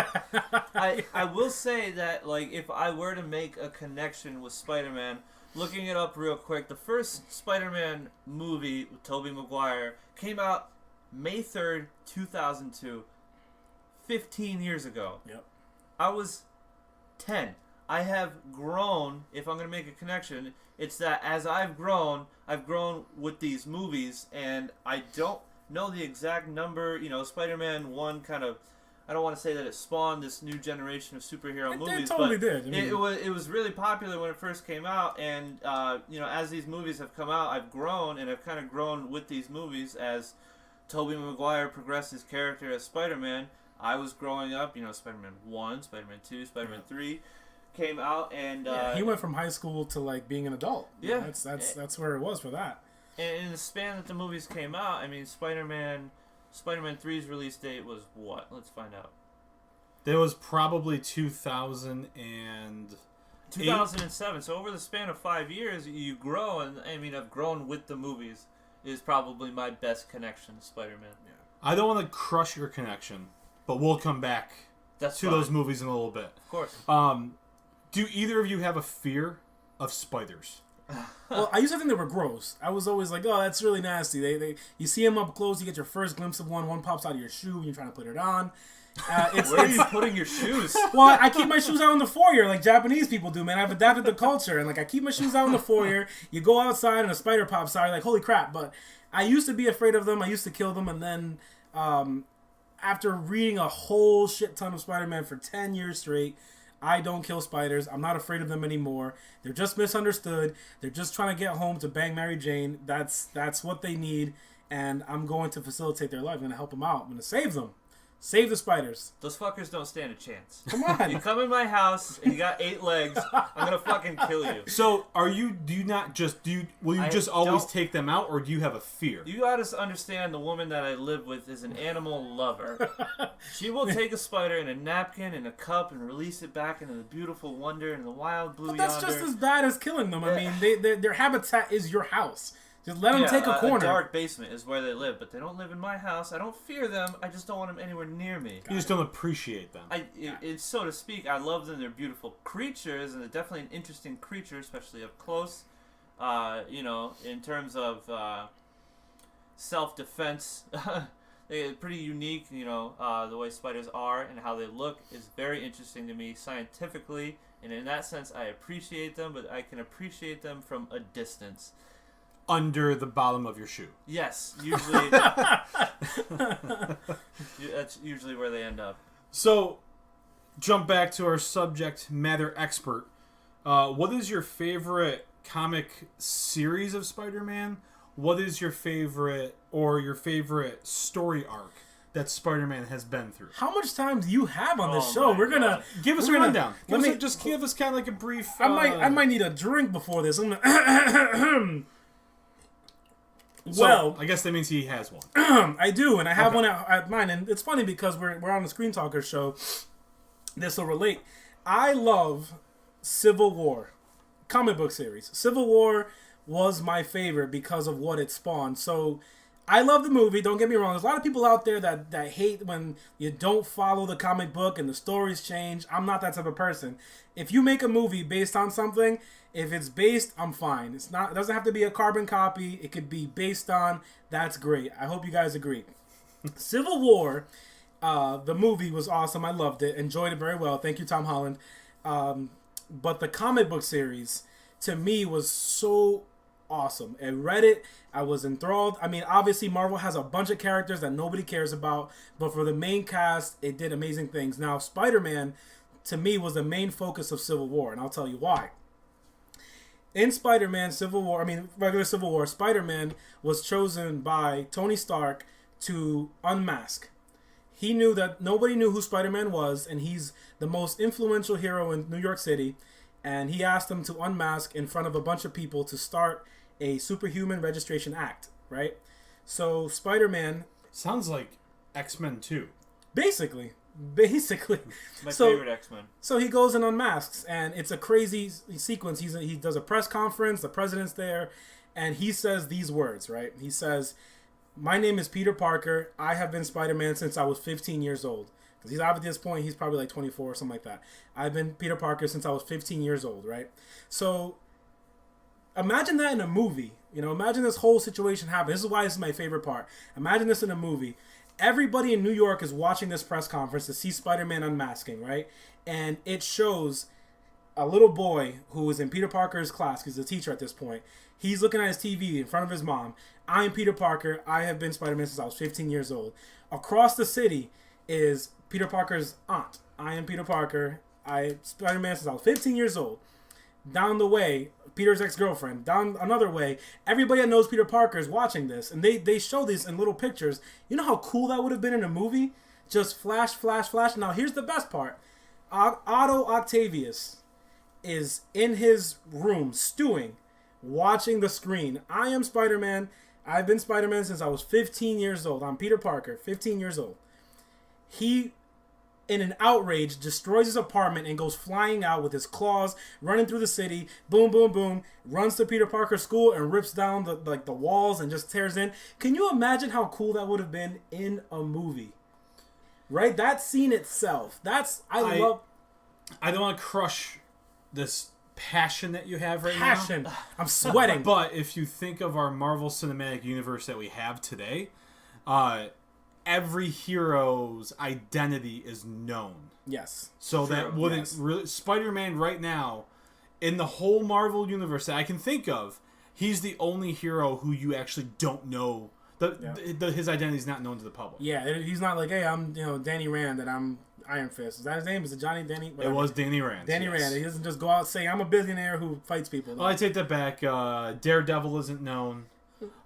I will say that, like, if I were to make a connection with Spider-Man, looking it up real quick, the first Spider-Man movie with Tobey Maguire came out May 3rd, 2002, 15 years ago. Yep. I was 10. I have grown, if I'm going to make a connection, it's that as I've grown with these movies, and I don't know the exact number. Spider-Man 1 kind of, I don't want to say that it spawned this new generation of superhero movies, it totally but did. It was really popular when it first came out, and as these movies have come out, I've grown, and I've kind of grown with these movies as Tobey Maguire progressed his character as Spider-Man. I was growing up, Spider-Man 1, Spider-Man 2, Spider-Man 3 came out, and he went from high school to like being an adult. Yeah, that's where it was for that. And in the span that the movies came out, Spider-Man 3's release date was what? Let's find out. It was probably 2007. So over the span of 5 years, you grow, and I've grown with the movies. Is probably my best connection to Spider-Man. Yeah. I don't want to crush your connection, but we'll come back to fine. those movies in a little bit. Of course. Do either of you have a fear of spiders? Well, I used to think they were gross. I was always like, oh, that's really nasty. They you see them up close, you get your first glimpse of one pops out of your shoe, and you're trying to put it on. Where are you putting your shoes? Well, I keep my shoes out in the foyer like Japanese people do, man. I've adapted the culture, and like I keep my shoes out in the foyer. You go outside and a spider pops out, you're like, holy crap. But I used to be afraid of them. I used to kill them, and then after reading a whole shit ton of Spider-Man for 10 years straight, I don't kill spiders. I'm not afraid of them anymore. They're just misunderstood. They're just trying to get home to bang Mary Jane. That's what they need, and I'm going to facilitate their life. I'm going to help them out. I'm going to save them. Save the spiders. Those fuckers don't stand a chance. Come on. You come in my house and you got 8 legs, I'm gonna fucking kill you. So, will you just always don't- take them out, or do you have a fear? You gotta understand the woman that I live with is an animal lover. She will take a spider in a napkin and a cup and release it back into the beautiful wonder and the wild blue But that's yonder. just as bad as killing them. I mean, their habitat is your house. Just let them take a corner. A dark basement is where they live, but they don't live in my house. I don't fear them. I just don't want them anywhere near me. You just don't appreciate them. It's so to speak. I love them. They're beautiful creatures, and they're definitely an interesting creature, especially up close. In terms of self-defense, they're pretty unique. The way spiders are and how they look is very interesting to me scientifically, and in that sense, I appreciate them. But I can appreciate them from a distance. Under the bottom of your shoe. Yes, usually. That's usually where they end up. So, jump back to our subject matter expert. What is your favorite comic series of Spider-Man? What is your favorite story arc that Spider-Man has been through? How much time do you have on this Oh show? my We're gonna God. Give us a we're gonna- rundown. Let me Just give us kind of like a brief. I might need a drink before this. I'm gonna. Well, I guess that means he has one. I do, and I have one at mine. And it's funny because we're on the Screen Talker show. This will relate. I love Civil War comic book series. Civil War was my favorite because of what it spawned. So I love the movie. Don't get me wrong. There's a lot of people out there that hate when you don't follow the comic book and the stories change. I'm not that type of person. If you make a movie based on something, if it's based, I'm fine. It doesn't have to be a carbon copy. It could be based on. That's great. I hope you guys agree. Civil War, the movie was awesome. I loved it. Enjoyed it very well. Thank you, Tom Holland. But the comic book series, to me, was so awesome. I read it. I was enthralled. I mean, obviously, Marvel has a bunch of characters that nobody cares about. But for the main cast, it did amazing things. Now, Spider-Man, to me, was the main focus of Civil War. And I'll tell you why. In regular Civil War, Spider-Man was chosen by Tony Stark to unmask. He knew that nobody knew who Spider-Man was, and he's the most influential hero in New York City, and he asked him to unmask in front of a bunch of people to start a Superhuman Registration Act, right? So Spider-Man... Sounds like X-Men 2. Basically. My favorite X-Men. So he goes and unmasks, and it's a crazy sequence. He does a press conference, the president's there, and he says these words, right? He says, "My name is Peter Parker. I have been Spider-Man since I was 15 years old." Because he's at this point, he's probably like 24 or something like that. "I've been Peter Parker since I was 15 years old," right? So imagine that in a movie. Imagine this whole situation happen. This is why this is my favorite part. Imagine this in a movie. Everybody in New York is watching this press conference to see Spider-Man unmasking, right? And it shows a little boy who is in Peter Parker's class. He's a teacher at this point. He's looking at his TV in front of his mom. "I am Peter Parker. I have been Spider-Man since I was 15 years old." Across the city is Peter Parker's aunt. "I am Peter Parker. I Spider-Man since I was 15 years old." Down the way, Peter's ex-girlfriend. Down another way, everybody that knows Peter Parker is watching this. And they show these in little pictures. You know how cool that would have been in a movie? Just flash, flash, flash. Now, here's the best part. Otto Octavius is in his room, stewing, watching the screen. "I am Spider-Man. I've been Spider-Man since I was 15 years old. I'm Peter Parker, 15 years old." He, in an outrage, destroys his apartment and goes flying out with his claws, running through the city. Boom, boom, boom. Runs to Peter Parker's school and rips down the walls and just tears in. Can you imagine how cool that would have been in a movie? Right? That scene itself. I love... I don't want to crush this passion that you have right now. Passion. I'm sweating. But if you think of our Marvel Cinematic Universe that we have today, every hero's identity is known. Yes. So True, that wouldn't yes. really... Spider-Man right now, in the whole Marvel Universe that I can think of, he's the only hero who you actually don't know. His identity is not known to the public. Yeah, he's not like, "Hey, I'm Danny Rand and Iron Fist. Is that his name? Is it Danny? It was Danny Rand. Danny Rand. He doesn't just go out and say, I'm a billionaire who fights people. Well, I take that back. Daredevil isn't known.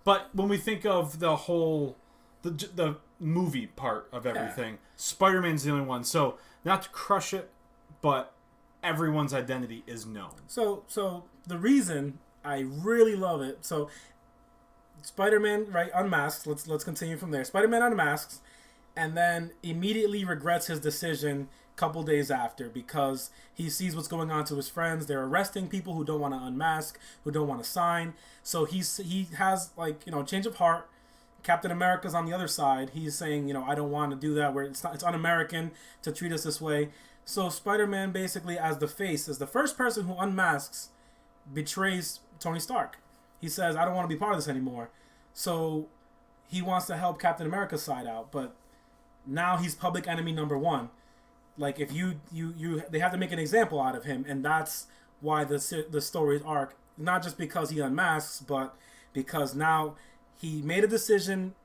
But when we think of the whole, the movie part of everything, Spider-Man's the only one. So, not to crush it, but everyone's identity is known. So the reason I really love it, so Spider-Man, right, unmasks. Let's continue from there. Spider-Man unmasks, and then immediately regrets his decision a couple days after because he sees what's going on to his friends. They're arresting people who don't want to unmask, who don't want to sign. So he has change of heart. Captain America's on the other side. He's saying, I don't want to do that. Where it's un-American to treat us this way. So Spider-Man basically, as the first person who unmasks, betrays Tony Stark. He says, I don't want to be part of this anymore. So he wants to help Captain America's side out, but now he's public enemy number one. Like, if they have to make an example out of him, and that's why the story's arc, not just because he unmasks, but because now he made a decision,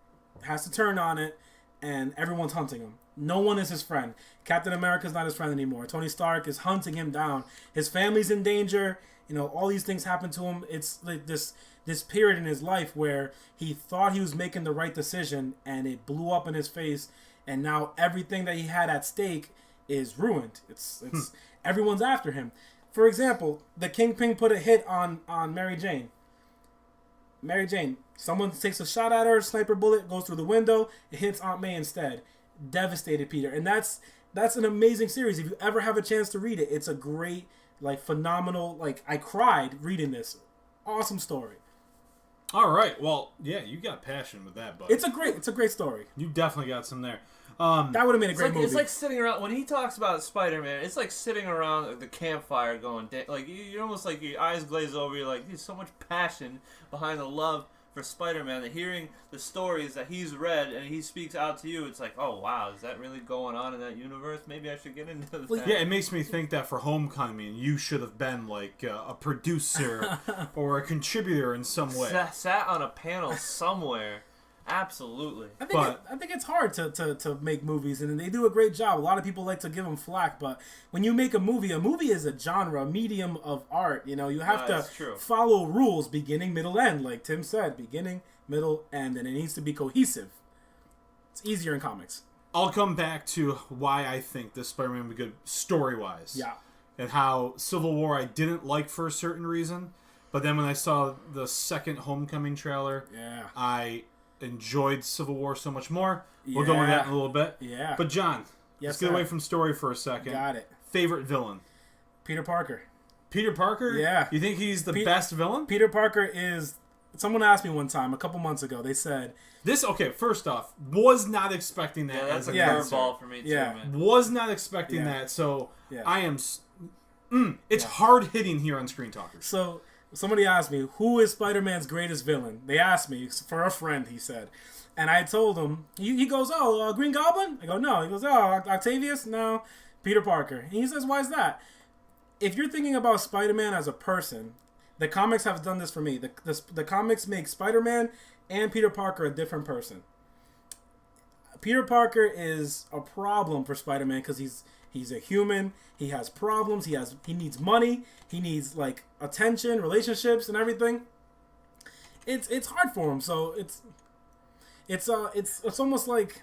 has to turn on it, and everyone's hunting him. No one is his friend. Captain America's not his friend anymore. Tony Stark is hunting him down. His family's in danger. All these things happen to him. It's like this period in his life where he thought he was making the right decision, and it blew up in his face, and now everything that he had at stake is ruined. It's everyone's after him. For example, the Kingpin put a hit on Mary Jane. Mary Jane, someone takes a shot at her, sniper bullet goes through the window, it hits Aunt May instead. Devastated Peter. And that's an amazing series. If you ever have a chance to read it, it's a great, phenomenal, I cried reading this. Awesome story. All right. Well, yeah, you got passion with that, buddy. It's a great story. You definitely got some there. That would have made a great movie. It's like sitting around, when he talks about Spider-Man, it's like sitting around the campfire going, you're almost like your eyes glaze over, you're like, there's so much passion behind the love for Spider-Man, that hearing the stories that he's read and he speaks out to you, it's like, oh wow, is that really going on in that universe? Maybe I should get into that. Yeah, it makes me think that for Homecoming, you should have been a producer or a contributor in some way. Sat on a panel somewhere. Absolutely. I think it's hard to make movies, and they do a great job. A lot of people like to give them flack, but when you make a movie is a genre, a medium of art. You have to follow rules, beginning, middle, end. Like Tim said, beginning, middle, end, and it needs to be cohesive. It's easier in comics. I'll come back to why I think this Spider-Man would be good story-wise. Yeah. And how Civil War I didn't like for a certain reason, but then when I saw the second Homecoming trailer, I enjoyed Civil War so much more. We'll go into that in a little bit. Yeah. But John, let's get away from story for a second. Got it. Favorite villain? Peter Parker. Peter Parker? Yeah. You think he's the best villain? Peter Parker is... Someone asked me one time, a couple months ago, they said... First off, was not expecting that. Yeah, that's a curveball for me too, man. Was not expecting that, so I am... It's hard-hitting here on Screen Talkers. So... Somebody asked me, who is Spider-Man's greatest villain? They asked me, for a friend, he said. And I told him, he goes, Green Goblin? I go, no. He goes, Octavius? No. Peter Parker. And he says, why is that? If you're thinking about Spider-Man as a person, the comics have done this for me. The comics make Spider-Man and Peter Parker a different person. Peter Parker is a problem for Spider-Man because he's a human. He has problems. He needs money. He needs attention, relationships, and everything. It's hard for him. So it's almost like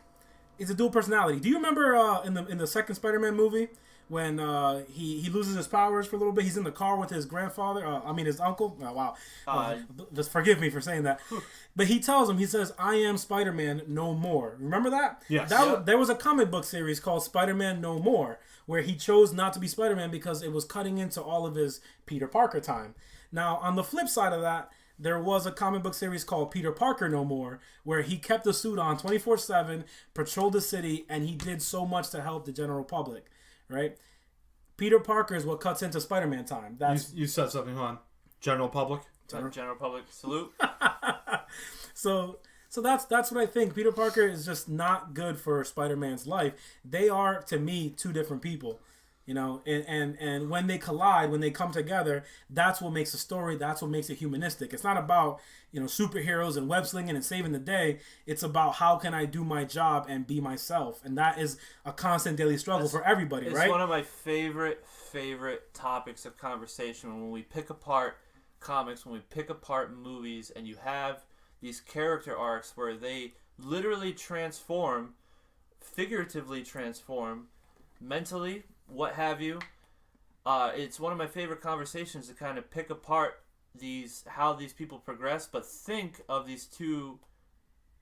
it's a dual personality. Do you remember in the second Spider-Man movie when he loses his powers for a little bit? He's in the car with his grandfather. His uncle. Oh, wow. Just forgive me for saying that. But he tells him, he says, "I am Spider-Man no more." Remember that? Yes. There was a comic book series called Spider-Man No More, where he chose not to be Spider-Man because it was cutting into all of his Peter Parker time. Now, on the flip side of that, there was a comic book series called Peter Parker No More, where he kept the suit on 24/7, patrolled the city, and he did so much to help the general public, right? Peter Parker is what cuts into Spider-Man time. You said something on general public? General public, salute. So that's what I think. Peter Parker is just not good for Spider-Man's life. They are, to me, two different people. You know, and when they collide, when they come together, that's what makes a story. That's what makes it humanistic. It's not about, you know, superheroes and web slinging and saving the day. It's about how can I do my job and be myself, and that is a constant daily struggle for everybody, right? It's one of my favorite topics of conversation when we pick apart comics, when we pick apart movies, and you have these character arcs where they literally transform, figuratively transform, mentally, what have you. It's one of my favorite conversations to kind of pick apart how these people progress, but think of these two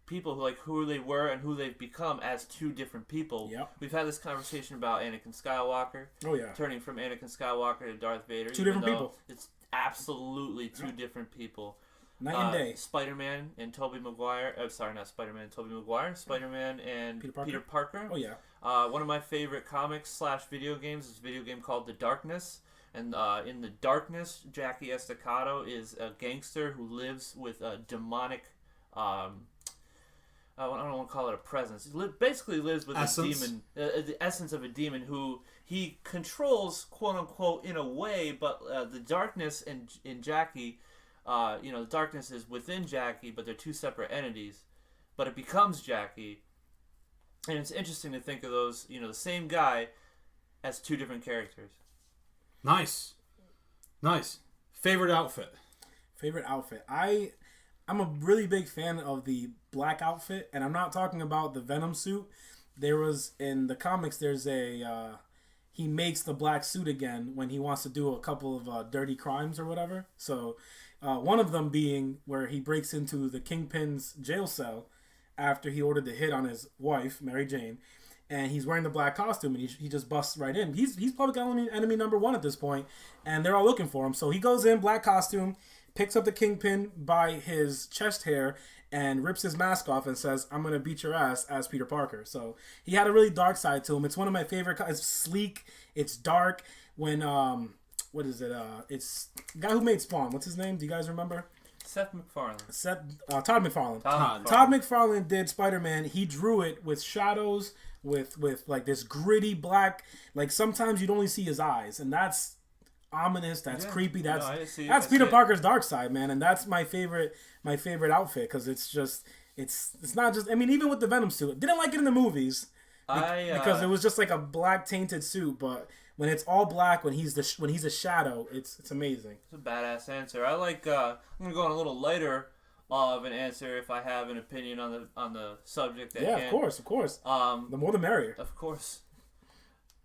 people who they were and who they've become as two different people. Yep. We've had this conversation about Anakin Skywalker. Oh yeah. Turning from Anakin Skywalker to Darth Vader. Two different people. It's absolutely two different people. Night and day. Spider-Man and Tobey Maguire. Sorry, not Spider-Man and Tobey Maguire. Spider-Man and Peter Parker. Oh yeah. One of my favorite comics / video games is a video game called The Darkness. And in The Darkness, Jackie Estacado is a gangster who lives with a demonic... I don't want to call it a presence. He basically lives with essence. A demon, the essence of a demon who he controls, quote unquote, in a way. But the darkness in Jackie, the darkness is within Jackie, but they're two separate entities. But it becomes Jackie, and it's interesting to think of those, the same guy as two different characters. Nice. Favorite outfit. I'm a really big fan of the black outfit, and I'm not talking about the Venom suit. There was, in the comics, there's he makes the black suit again when he wants to do a couple of dirty crimes or whatever. So one of them being where he breaks into the Kingpin's jail cell after he ordered the hit on his wife, Mary Jane, and he's wearing the black costume, and he just busts right in. He's public enemy number 1 at this point, and they're all looking for him. So he goes in, black costume, picks up the Kingpin by his chest hair and rips his mask off and says, "I'm going to beat your ass" as Peter Parker. So he had a really dark side to him. It's one of my favorite. It's sleek. It's dark. When, what is it? It's the guy who made Spawn. What's his name? Do you guys remember? Seth MacFarlane. Todd McFarlane. Todd McFarlane did Spider-Man. He drew it with shadows, with like this gritty black. Like sometimes you'd only see his eyes, and that's ominous. That's creepy. That's Peter Parker's dark side, man, and that's my favorite outfit because it's not just. I mean, even with the Venom suit, didn't like it in the movies because it was just like a black tainted suit, but when it's all black, when he's a shadow, it's amazing. It's a badass answer. I like. I'm gonna go on a little lighter of an answer if I have an opinion on the subject. Of course. The more the merrier. Of course.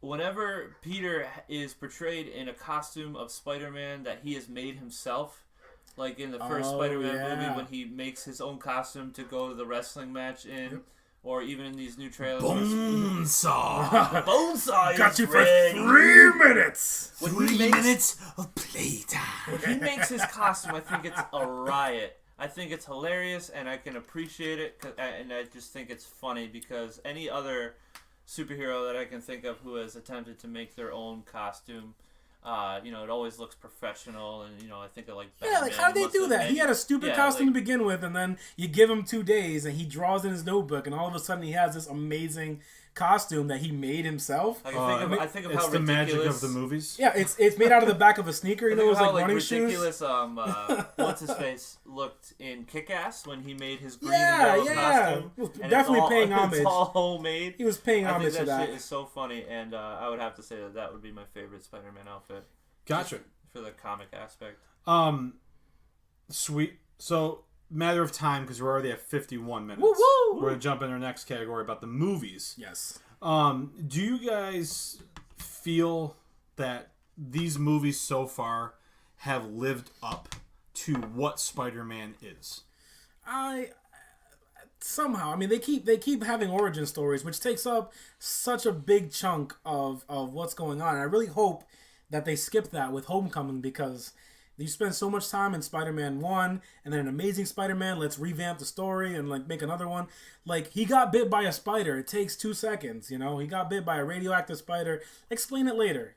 Whenever Peter is portrayed in a costume of Spider-Man that he has made himself, like in the first Spider-Man movie when he makes his own costume to go to the wrestling match in, or even in these new trailers. Bonesaw! Bonesaw got you for 3 minutes! 3 minutes of playtime. When he makes his costume, I think it's a riot. I think it's hilarious, and I can appreciate it, and I just think it's funny because any other superhero that I can think of who has attempted to make their own costume, it always looks professional, and I think of like Batman. Yeah, like how did they do that? He had a stupid costume to begin with, and then you give him 2 days, and he draws in his notebook, and all of a sudden he has this amazing costume that he made himself. I think of it's how the ridiculous magic of the movies. Yeah, it's made out of the back of a sneaker. It was like running ridiculous, shoes. What's his face looked in Kick-Ass when he made his green costume. Definitely paying homage. It's all homemade. He was paying homage to that. Shit is so funny, and I would have to say that would be my favorite Spider-Man outfit. Gotcha. For the comic aspect. Sweet. So, matter of time because we're already at 51 minutes. Woo-woo! We're gonna jump into our next category about the movies. Yes. Do you guys feel that these movies so far have lived up to what Spider-Man is? Somehow, I mean, they keep having origin stories, which takes up such a big chunk of what's going on. And I really hope that they skip that with Homecoming because you spend so much time in Spider-Man 1 and then an Amazing Spider-Man, let's revamp the story and like make another one. Like, he got bit by a spider. It takes 2 seconds, He got bit by a radioactive spider. Explain it later,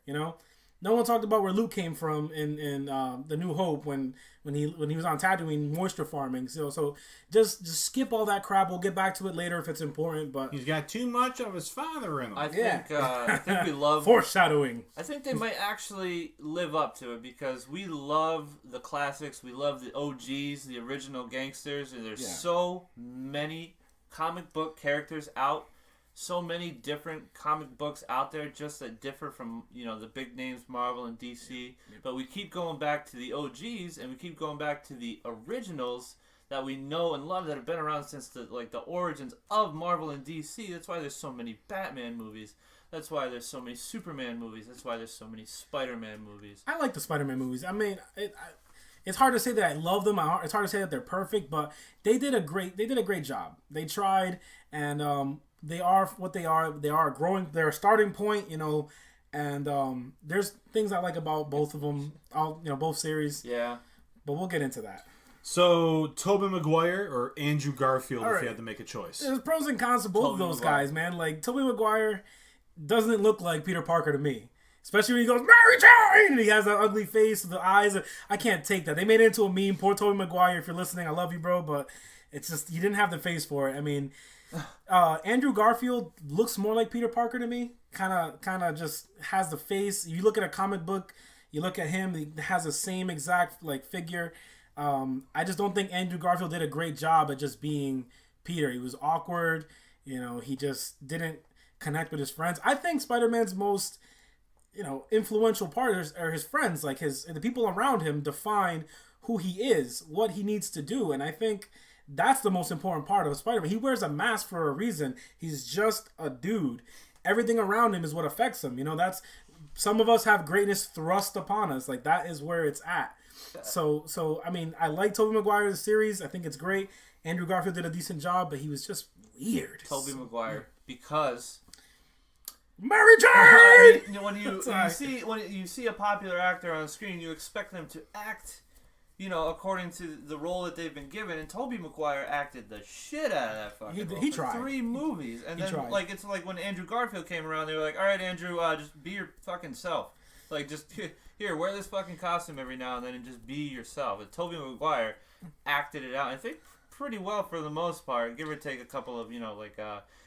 No one talked about where Luke came from in the New Hope when he was on Tatooine moisture farming. So just skip all that crap. We'll get back to it later if it's important. But He's got too much of his father in him. I think we love foreshadowing. I think they might actually live up to it because we love the classics. We love the OGs, the original gangsters, and there's so many comic book characters out. So many different comic books out there just that differ from, the big names Marvel and DC. But we keep going back to the OGs and we keep going back to the originals that we know and love that have been around since the origins of Marvel and DC. That's why there's so many Batman movies. That's why there's so many Superman movies. That's why there's so many Spider-Man movies. I like the Spider-Man movies. I mean, it's hard to say that I love them. It's hard to say that they're perfect, but they did a great job. They tried, and they are what they are. They are growing. They're a starting point, and there's things I like about both of them. Both series. Yeah. But we'll get into that. So, Tobey Maguire or Andrew Garfield if you had to make a choice? There's pros and cons to both of those guys, man. Like, Tobey Maguire doesn't look like Peter Parker to me. Especially when he goes, Mary Jane! And he has that ugly face with the eyes. I can't take that. They made it into a meme. Poor Tobey Maguire, if you're listening, I love you, bro. But it's just, you didn't have the face for it. I mean, Andrew Garfield looks more like Peter Parker to me. Kind of just has the face. You look at a comic book, you look at him, he has the same exact figure. I just don't think Andrew Garfield did a great job at just being Peter. He was awkward. He just didn't connect with his friends. I think Spider-Man's most influential part are his friends. Like the people around him define who he is, what he needs to do, and I think that's the most important part of Spider-Man. He wears a mask for a reason. He's just a dude. Everything around him is what affects him. That's some of us have greatness thrust upon us. Like that is where it's at. So I mean, I like Tobey Maguire's series. I think it's great. Andrew Garfield did a decent job, but he was just weird. Tobey Maguire, because Mary Jane. When you see a popular actor on screen, you expect them to act, according to the role that they've been given. And Tobey Maguire acted the shit out of that fucking role. He tried 3 movies, and then tried. It's like when Andrew Garfield came around, they were like, "All right, Andrew, just be your fucking self. Like just here, wear this fucking costume every now and then, and just be yourself." And Tobey Maguire acted it out, I think, pretty well for the most part. Give or take a couple of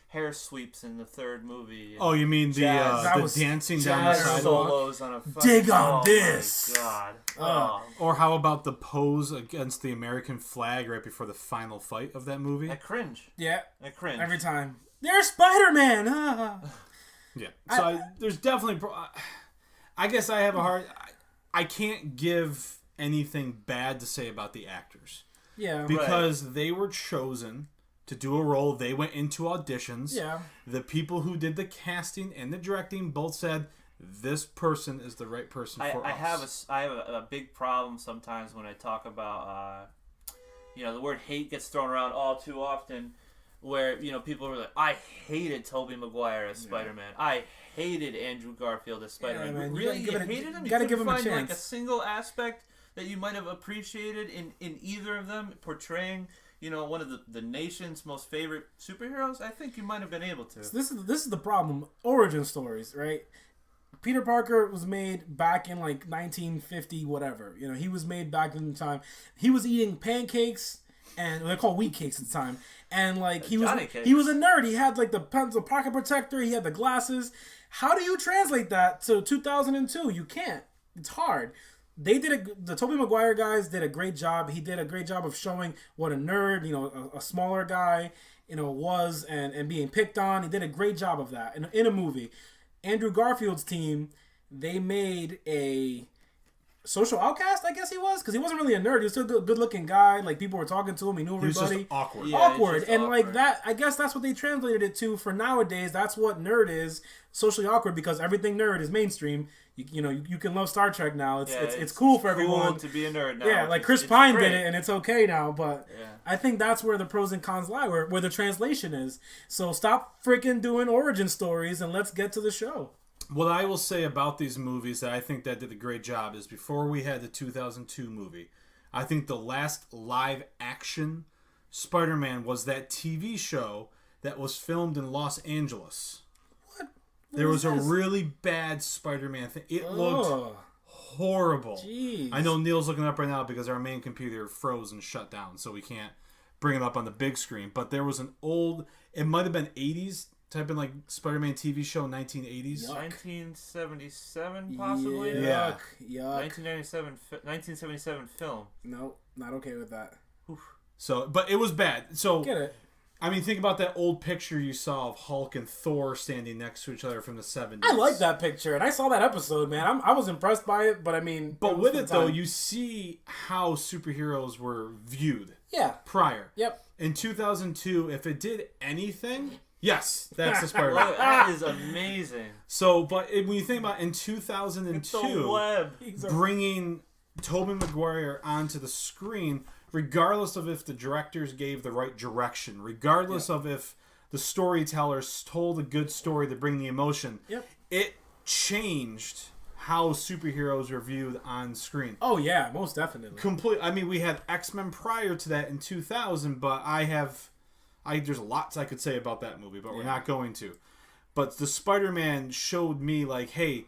hair sweeps in the 3rd movie. Oh, you mean the dancing down the sidewalk? Solos on a fucking, dig on this. My God. Or how about the pose against the American flag right before the final fight of that movie? I cringe. Yeah. I cringe. Every time. There's Spider-Man! Yeah. So there's definitely... I guess I have a hard... I can't give anything bad to say about the actors. Yeah. Because they were chosen to do a role. They went into auditions. Yeah. The people who did the casting and the directing both said, this person is the right person for us. I have a big problem sometimes when I talk about, the word hate gets thrown around all too often, where, people are like, I hated Tobey Maguire as Spider-Man. I hated Andrew Garfield as Spider-Man. Yeah, man. Really? You hated him? You gotta give him a find chance. Like a single aspect that you might have appreciated in either of them portraying one of the nation's most favorite superheroes? I think you might have been able to. So this is the problem. Origin stories, right? Peter Parker was made back in 1950 whatever. He was made back in the time. He was eating pancakes, and they're called wheat cakes at the time. And he was a nerd. He had the pencil pocket protector. He had the glasses. How do you translate that to 2002? You can't. It's hard. The Tobey Maguire guys did a great job. He did a great job of showing what a nerd, a smaller guy, was and being picked on. He did a great job of that in a movie. Andrew Garfield's team, they made a social outcast, I guess he was, because he wasn't really a nerd. He was still a good-looking guy. People were talking to him. He knew everybody. He was just awkward. Yeah, awkward. And that, I guess that's what they translated it to for nowadays. That's what nerd is, socially awkward, because everything nerd is mainstream. You can love Star Trek now. It's cool for everyone. Cool to be a nerd now. Yeah, Chris Pine did it, and it's okay now. But I think that's where the pros and cons lie, where the translation is. So stop freaking doing origin stories, and let's get to the show. What I will say about these movies that I think that did a great job is before we had the 2002 movie, I think the last live action Spider-Man was that TV show that was filmed in Los Angeles. What? There was a really bad Spider-Man thing. It looked horrible. Jeez. I know Neil's looking up right now because our main computer froze and shut down, so we can't bring it up on the big screen. But there was an old, it might have been 80s, type in like Spider-Man TV show, 1980s. Yuck. 1977, possibly? Yeah. Yuck. 1977 film. No, not okay with that. So, but it was bad. So, Get it. I mean, think about that old picture you saw of Hulk and Thor standing next to each other from the 70s. I like that picture, and I saw that episode, man. I was impressed by it, but I mean... But with it, though, you see how superheroes were viewed prior. Yep. In 2002, if it did anything... Yes, that's the Spider-Man. Well, that is amazing. So, but when you think about in 2002, It's the web. bringing Tobey Maguire onto the screen... Regardless of if the directors gave the right direction, regardless of if the storytellers told a good story to bring the emotion, it changed how superheroes are viewed on screen. Oh, yeah, most definitely. I mean, we had X-Men prior to that in 2000, but there's lots I could say about that movie, but we're not going to. But the Spider-Man showed me, like, hey,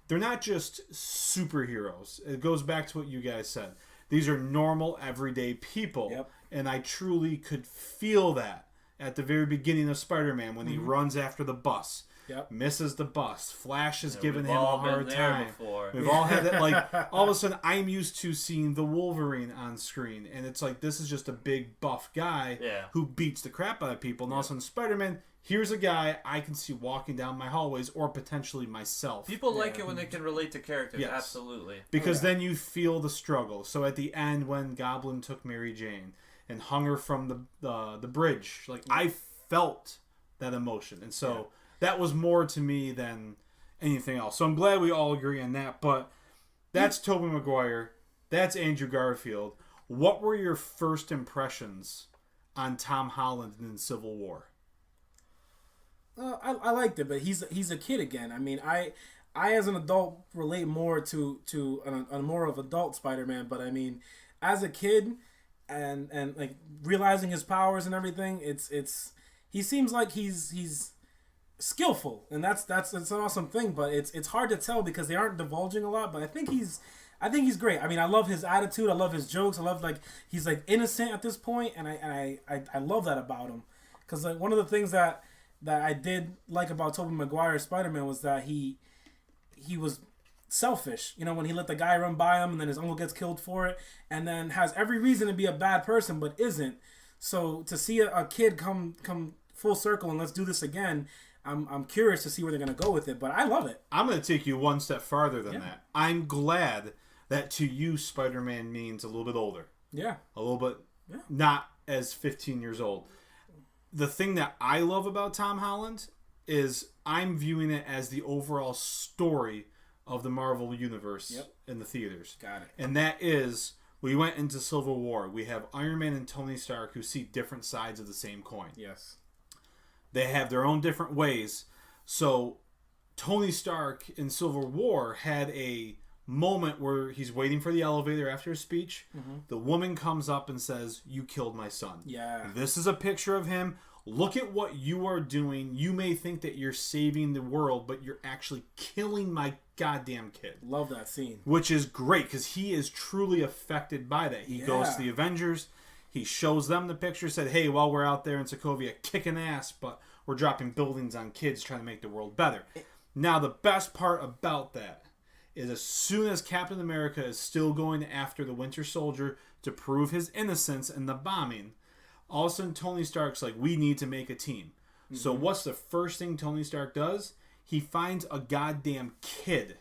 they're not just superheroes. It goes back to what you guys said. These are normal, everyday people. And I truly could feel that at the very beginning of Spider-Man when he runs after the bus. Misses the bus. Flash is giving him a hard time. We've all had that. Like, all of a sudden, I'm used to seeing the Wolverine on screen. And it's like, this is just a big, buff guy who beats the crap out of people. And all of a sudden, Spider-Man... Here's a guy I can see walking down my hallways, or potentially myself. People like it when they can relate to characters, absolutely. Because then you feel the struggle. So at the end, when Goblin took Mary Jane and hung her from the bridge, like I felt that emotion. And so that was more to me than anything else. So I'm glad we all agree on that. But that's Tobey Maguire. That's Andrew Garfield. What were your first impressions on Tom Holland in Civil War? I liked it, but he's a kid again. I mean, I as an adult relate more to a more of adult Spider-Man, but I mean, as a kid and like realizing his powers and everything, it's he seems like he's skillful, and that's an awesome thing. But it's hard to tell because they aren't divulging a lot. But I think he's great. I mean, I love his attitude. I love his jokes. I love he's like innocent at this point, and I love that about him. Because like one of the things that I did like about Tobey Maguire's Spider-Man was that he was selfish. You know, when he let the guy run by him and then his uncle gets killed for it, and then has every reason to be a bad person but isn't. So to see a kid come full circle and let's do this again, I'm curious to see where they're going to go with it, but I love it. I'm going to take you one step farther than that. I'm glad that to you Spider-Man means a little bit older. Yeah. A little bit not as 15 years old. The thing that I love about Tom Holland is I'm viewing it as the overall story of the Marvel Universe in the theaters. Got it. And that is, we went into Civil War. We have Iron Man and Tony Stark who see different sides of the same coin. Yes. They have their own different ways. So Tony Stark in Civil War had a moment where he's waiting for the elevator after his speech. The woman comes up and says, "You killed my son." Yeah. This is a picture of him. Look at what you are doing. You may think that you're saving the world, but you're actually killing my goddamn kid. Love that scene. Which is great because he is truly affected by that. He goes to the Avengers. He shows them the picture, said, "Hey, while we're out there in Sokovia kicking ass, but we're dropping buildings on kids trying to make the world better." Now, the best part about that is as soon as Captain America is still going after the Winter Soldier to prove his innocence in the bombing, all of a sudden Tony Stark's like, we need to make a team. So what's the first thing Tony Stark does? He finds a goddamn kid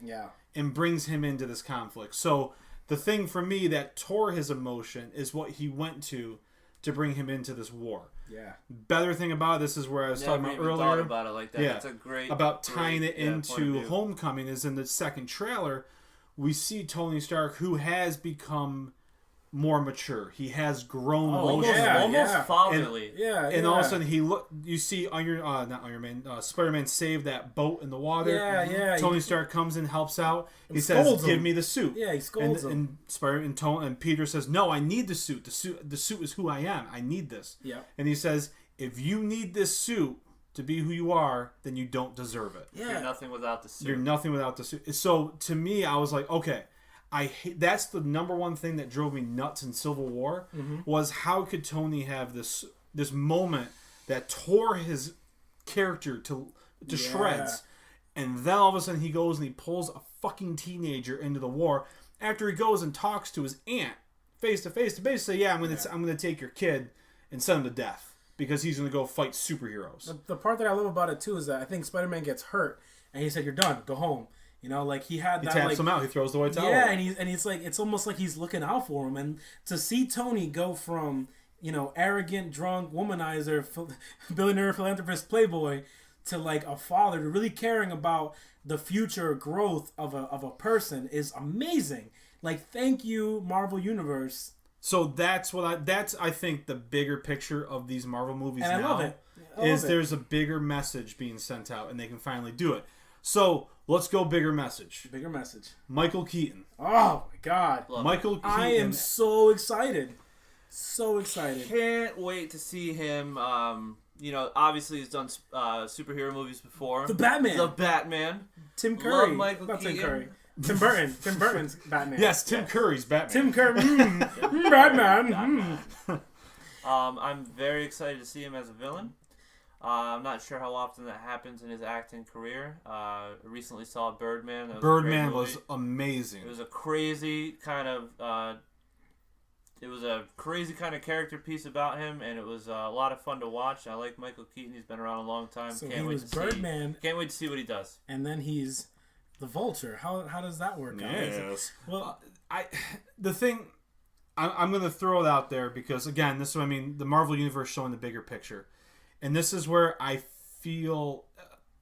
and brings him into this conflict. So the thing for me that tore his emotion is what he went to bring him into this war. Yeah. Better thing about this is where I was talking about earlier. Thought about it like that. Yeah. It's a great about tying it point into of view. Homecoming is in the second trailer, we see Tony Stark who has become more mature. He has grown Almost fatherly. And all of a sudden you see Spider-Man save that boat in the water. Yeah. Tony Stark comes in, helps out. He says, "Give me the suit." Yeah, he scolds him. And Peter says, "No, I need the suit. The suit is who I am. I need this." Yeah. And he says, "If you need this suit to be who you are, then you don't deserve it. Yeah. You're nothing without the suit. You're nothing without the suit. So to me, I was like, okay, that's the number one thing that drove me nuts in Civil War was how could Tony have this moment that tore his character to shreds, and then all of a sudden he goes and he pulls a fucking teenager into the war after he goes and talks to his aunt face to face to basically say, I'm gonna take your kid and send him to death because he's gonna go fight superheroes. The part that I love about it too is that I think Spider-Man gets hurt and he said, "You're done. Go home." You know, like he had that. He taps him out. He throws the white towel. Yeah, and he's like, it's almost like he's looking out for him. And to see Tony go from, you know, arrogant, drunk, womanizer, billionaire, philanthropist, playboy, to like a father, to really caring about the future growth of a person is amazing. Like, thank you, Marvel Universe. So that's I think the bigger picture of these Marvel movies and now. I love it. There's a bigger message being sent out, and they can finally do it. So let's go bigger message. Bigger message. Michael Keaton. Oh my God. Michael Keaton. I am so excited. So excited. Can't wait to see him. You know, obviously he's done superhero movies before. The Batman. Tim Curry. Love Michael Not Keaton. Tim Curry. Tim Burton. Tim Burton's Batman. Yes, Tim Curry's Batman. Tim Curry. Batman. I'm very excited to see him as a villain. I'm not sure how often that happens in his acting career. I recently saw Birdman. Birdman was amazing. It was a crazy kind of character piece about him, and it was a lot of fun to watch. I like Michael Keaton. He's been around a long time. So Can't he wait was to Birdman. Can't wait to see what he does. And then he's the Vulture. How does that work out? Yes. Well, I'm going to throw it out there because, again, this is what I mean. The Marvel Universe showing the bigger picture. And this is where I feel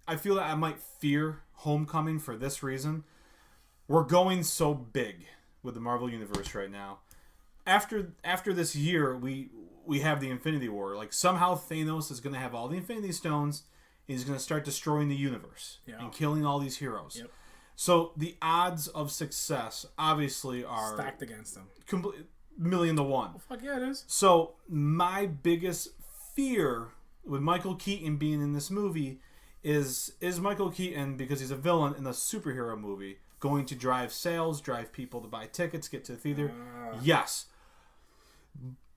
that I might fear Homecoming for this reason. We're going so big with the Marvel Universe right now. After this year, we have the Infinity War. Like, somehow Thanos is going to have all the Infinity Stones. And he's going to start destroying the universe and killing all these heroes. Yep. So the odds of success obviously are stacked against them. Million to one. Well, fuck yeah, it is. So my biggest fear with Michael Keaton being in this movie is Michael Keaton, because he's a villain in a superhero movie, going to drive sales, drive people to buy tickets, get to the theater? Yes.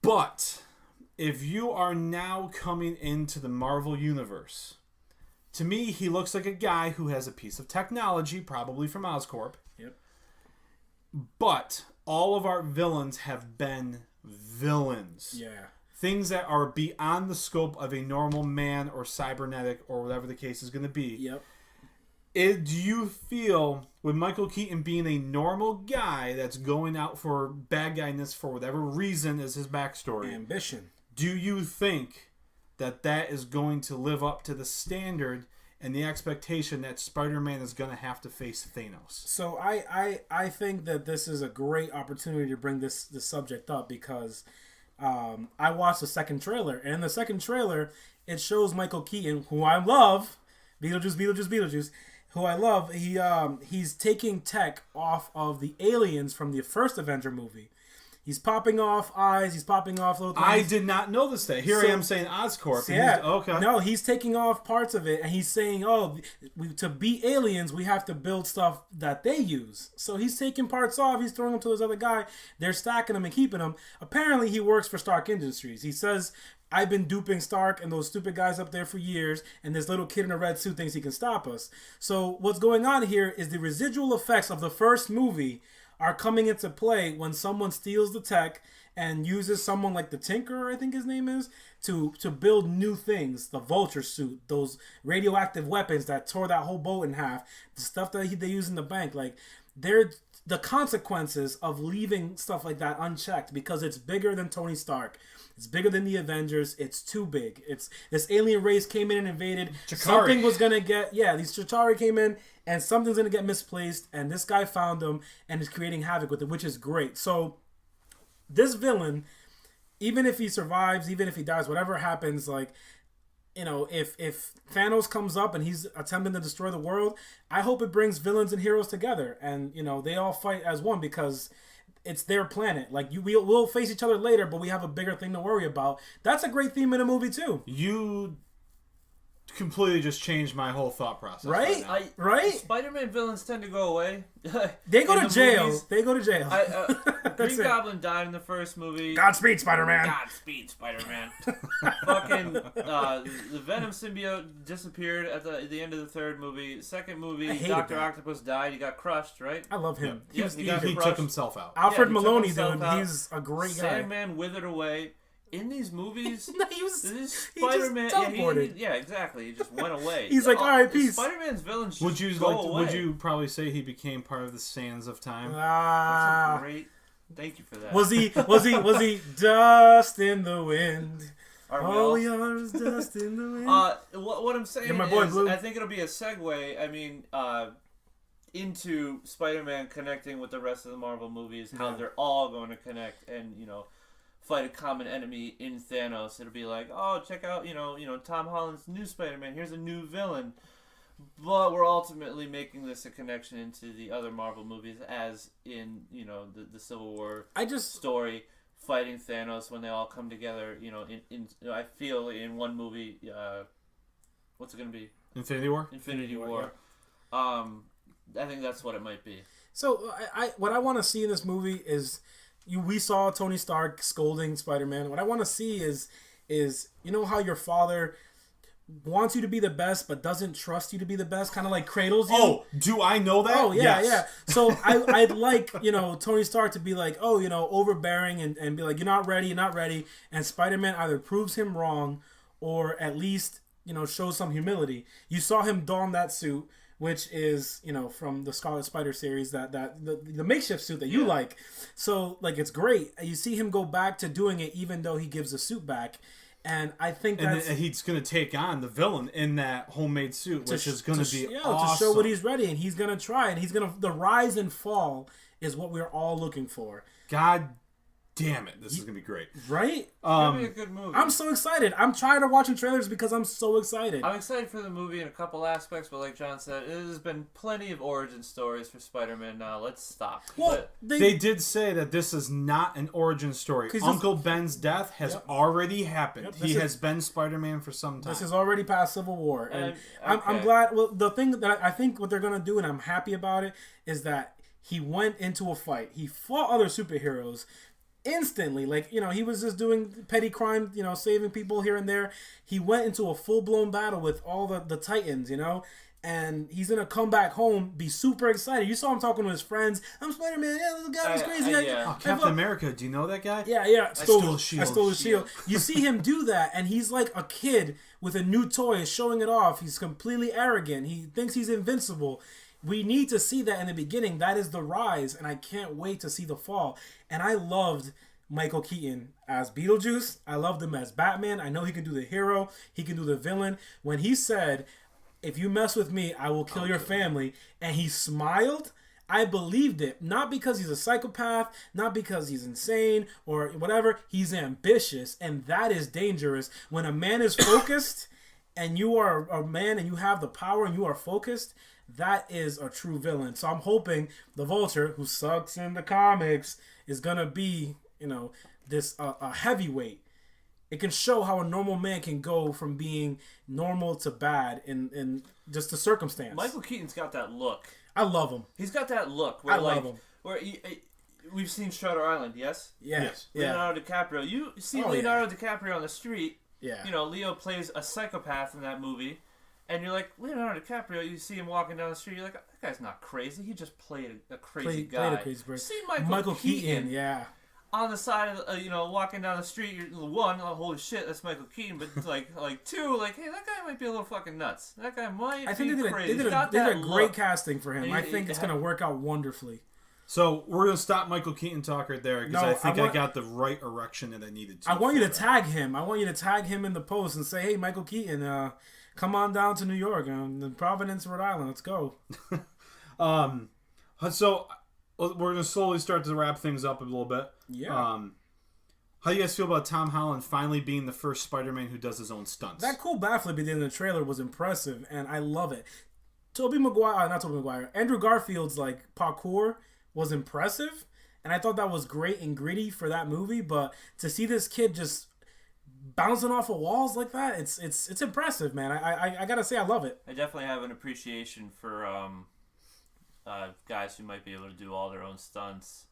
But if you are now coming into the Marvel Universe, to me, he looks like a guy who has a piece of technology, probably from Oscorp. Yep. But all of our villains have been villains. Yeah. Things that are beyond the scope of a normal man or cybernetic or whatever the case is going to be. Yep. Do you feel, with Michael Keaton being a normal guy that's going out for bad guyness for whatever reason is his backstory, ambition, do you think that is going to live up to the standard and the expectation that Spider-Man is going to have to face Thanos? So I think that this is a great opportunity to bring this subject up because I watched the second trailer, and in the second trailer it shows Michael Keaton, who I love, Beetlejuice, who I love. He's taking tech off of the aliens from the first Avenger movie. He's popping off eyes. He's popping off little things. I did not know this day. Here I am saying Oscorp. Yeah. Okay. No, he's taking off parts of it, and he's saying, to be aliens, we have to build stuff that they use. So he's taking parts off. He's throwing them to this other guy. They're stacking them and keeping them. Apparently, he works for Stark Industries. He says, I've been duping Stark and those stupid guys up there for years, and this little kid in a red suit thinks he can stop us. So what's going on here is the residual effects of the first movie are coming into play when someone steals the tech and uses someone like the Tinkerer, I think his name is, to build new things. The Vulture suit, those radioactive weapons that tore that whole boat in half, the stuff that they use in the bank. Like, they're the consequences of leaving stuff like that unchecked, because it's bigger than Tony Stark. It's bigger than the Avengers. It's too big. It's this alien race came in and invaded. Chitauri. Something was gonna get these Chitauri came in and something's gonna get misplaced, and this guy found them and is creating havoc with it, which is great. So this villain, even if he survives, even if he dies, whatever happens, like, you know, if Thanos comes up and he's attempting to destroy the world, I hope it brings villains and heroes together, and you know, they all fight as one because it's their planet. Like, we'll face each other later, but we have a bigger thing to worry about. That's a great theme in a movie too. You completely just changed my whole thought process. Right? Now. Right? Spider-Man villains tend to go away. They go In to the jail. movies. They go to jail. Green it. Goblin died in the first movie. Godspeed, Spider-Man. Godspeed, Spider-Man. Fucking the Venom symbiote disappeared at the end of the third movie. Second movie, hated Dr. that. Octopus died. He got crushed, right? I love him. Yeah. He He took himself out. Alfred he took Maloney, himself dude. out. He's a great guy. Sandman withered away. In these movies, No, he was. this he just Spider-Man, teleported. yeah, exactly. He just went away. He's like, all right, peace. Spider-Man's villains just Would you go away. Would you probably say he became part of the sands of time? That's Ah. a great. Thank you for that. Was he dust in the wind? Are we All all? we are is dust in the wind. What I'm saying Yeah, my boy is, Blue. I think it'll be a segue. I mean, into Spider-Man connecting with the rest of the Marvel movies, how Yeah. they're all going to connect, and fight a common enemy in Thanos. It'll be like, oh, check out, Tom Holland's new Spider-Man. Here's a new villain. But we're ultimately making this a connection into the other Marvel movies, as in, the Civil War story, fighting Thanos when they all come together. I feel in one movie, what's it going to be? Infinity War. Infinity War. I think that's what it might be. So what I want to see in this movie is we saw Tony Stark scolding Spider-Man. What I want to see is how your father wants you to be the best but doesn't trust you to be the best, kind of like cradles you. Oh, do I know that? Oh yeah, Yes. yeah. So I'd like Tony Stark to be like, overbearing and be like, you're not ready, and Spider-Man either proves him wrong or at least shows some humility. You saw him don that suit, which is from the Scarlet Spider series, that the makeshift suit that you like. So it's great. You see him go back to doing it even though he gives the suit back. And I think and he's going to take on the villain in that homemade suit, which is going to be awesome. to show what he's ready, and he's going to try, and the rise and fall is what we're all looking for. God damn it, this is going to be great. Right? It's going to be a good movie. I'm so excited. I'm tired of watching trailers because I'm so excited. I'm excited for the movie in a couple aspects, but like John said, there's been plenty of origin stories for Spider-Man now. Let's stop. Well, But They did say that this is not an origin story. 'Cause Uncle Ben's death has already happened. Yep, He has been Spider-Man for some time. this is already past Civil War. And I'm okay. glad. Well, the thing that I think what they're going to do, and I'm happy about it, is that he went into a fight. He fought other superheroes instantly. He was just doing petty crime, saving people here and there. He went into a full-blown battle with all the Titans, and he's going to come back home, be super excited. You saw him talking to his friends. I'm Spider-Man. Yeah, this guy was crazy. Oh, Captain America, do you know that guy? Yeah. stole his shield. I stole his shield. You see him do that, and he's like a kid with a new toy, showing it off. He's completely arrogant. He thinks he's invincible. We need to see that in the beginning. That is the rise, and I can't wait to see the fall. And I loved Michael Keaton as Beetlejuice. I loved him as Batman. I know he can do the hero. He can do the villain. When he said, if you mess with me, I will kill your family, and he smiled, I believed it. Not because he's a psychopath, not because he's insane or whatever. He's ambitious, and that is dangerous. When a man is focused and you are a man and you have the power and you are focused, that is a true villain. So I'm hoping the Vulture, who sucks in the comics, is going to be, this a heavyweight. It can show how a normal man can go from being normal to bad in just the circumstance. Michael Keaton's got that look. I love him. He's got that look. Where, I love him. Where we've seen Shutter Island, yes? Yes. Leonardo DiCaprio. You see Leonardo DiCaprio on the street. Yeah. Leo plays a psychopath in that movie. And you're like, Leonardo DiCaprio, you see him walking down the street, you're like, that guy's not crazy. He just played a crazy guy. Played a crazy person. See Michael Keaton, yeah. On the side of, walking down the street, you're, one, oh, holy shit, that's Michael Keaton. But, like two, like, hey, that guy might be a little fucking nuts. That guy might be crazy. They did a great casting for him. I think it's going to work out wonderfully. So we're going to stop Michael Keaton talk right there because I think I got the right erection that I needed to. I want you to tag him. I want you to tag him in the post and say, hey, Michael Keaton, come on down to New York, Providence, Rhode Island. Let's go. So we're going to slowly start to wrap things up a little bit. Yeah. How do you guys feel about Tom Holland finally being the first Spider-Man who does his own stunts? That cool backflip he did in the trailer was impressive, and I love it. Andrew Garfield's parkour was impressive, and I thought that was great and gritty for that movie. But to see this kid just bouncing off of walls like that. It's impressive, man. I gotta say I love it. I definitely have an appreciation for guys who might be able to do all their own stunts,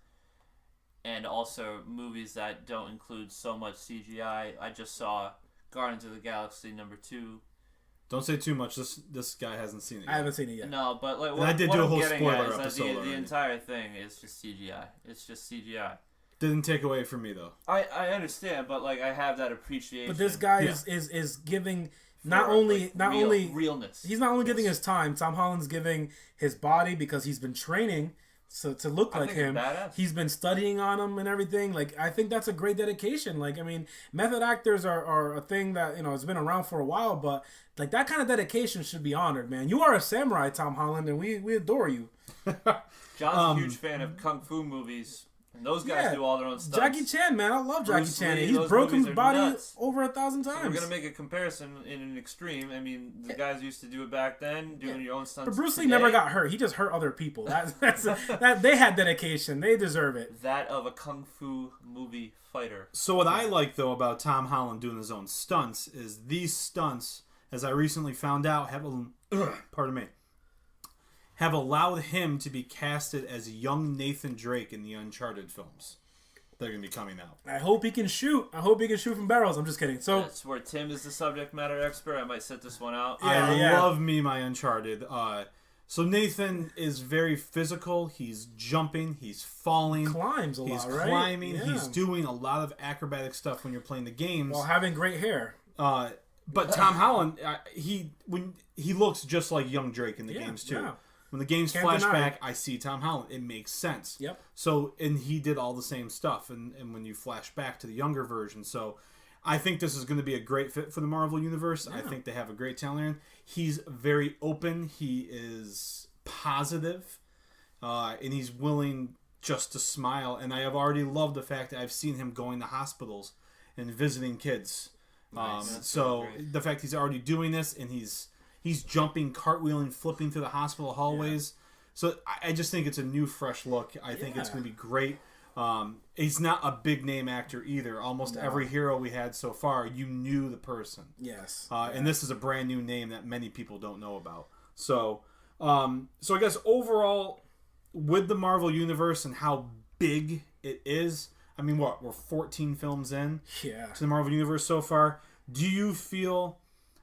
and also movies that don't include so much CGI. I just saw Guardians of the Galaxy #2. Don't say too much. This guy hasn't seen it yet. I haven't seen it yet. No, but like I did what do a I'm whole getting spoiler at is that episode the entire thing is just CGI. It's just CGI. Didn't take away from me though. I understand, but like I have that appreciation. But this guy is giving not only realness. He's not only giving his time. Tom Holland's giving his body because he's been training to look like him. He's been studying on him and everything. Like I think that's a great dedication. Like I mean, method actors are a thing that has been around for a while, but like that kind of dedication should be honored, man. You are a samurai, Tom Holland, and we adore you. John's a huge fan of kung fu movies. And those guys do all their own stuff. Jackie Chan, man, I love Jackie Bruce Chan. Lee, He's broken his body nuts. over 1,000 times. So we're gonna make a comparison in an extreme. I mean, the guys used to do it back then, doing your own stunts. But Bruce Lee today. never got hurt. He just hurt other people. That they had dedication. They deserve it. That of a kung fu movie fighter. So what I like though about Tom Holland doing his own stunts is these stunts, as I recently found out, have allowed him to be casted as young Nathan Drake in the Uncharted films. They're going to be coming out. I hope he can shoot. I hope he can shoot from barrels. I'm just kidding. So that's where Tim is the subject matter expert. I might set this one out. I love me my Uncharted. So Nathan is very physical. He's jumping. He's falling. Climbs a lot, right? He's climbing. Yeah. He's doing a lot of acrobatic stuff when you're playing the games. While having great hair. But Tom Holland, he looks just like young Drake in the games too. Yeah. When the games flash back, I see Tom Holland. It makes sense. Yep. So, and he did all the same stuff. And when you flash back to the younger version. So, I think this is going to be a great fit for the Marvel Universe. Yeah. I think they have a great talent in. He's very open. He is positive. And he's willing just to smile. And I have already loved the fact that I've seen him going to hospitals and visiting kids. Nice. So, the fact he's already doing this and he's jumping, cartwheeling, flipping through the hospital hallways. Yeah. So I just think it's a new, fresh look. I think it's going to be great. He's not a big name actor either. Almost every hero we had so far, you knew the person. Yes. And this is a brand new name that many people don't know about. So I guess overall, with the Marvel Universe and how big it is, I mean, we're 14 films in to the Marvel Universe so far. Do you feel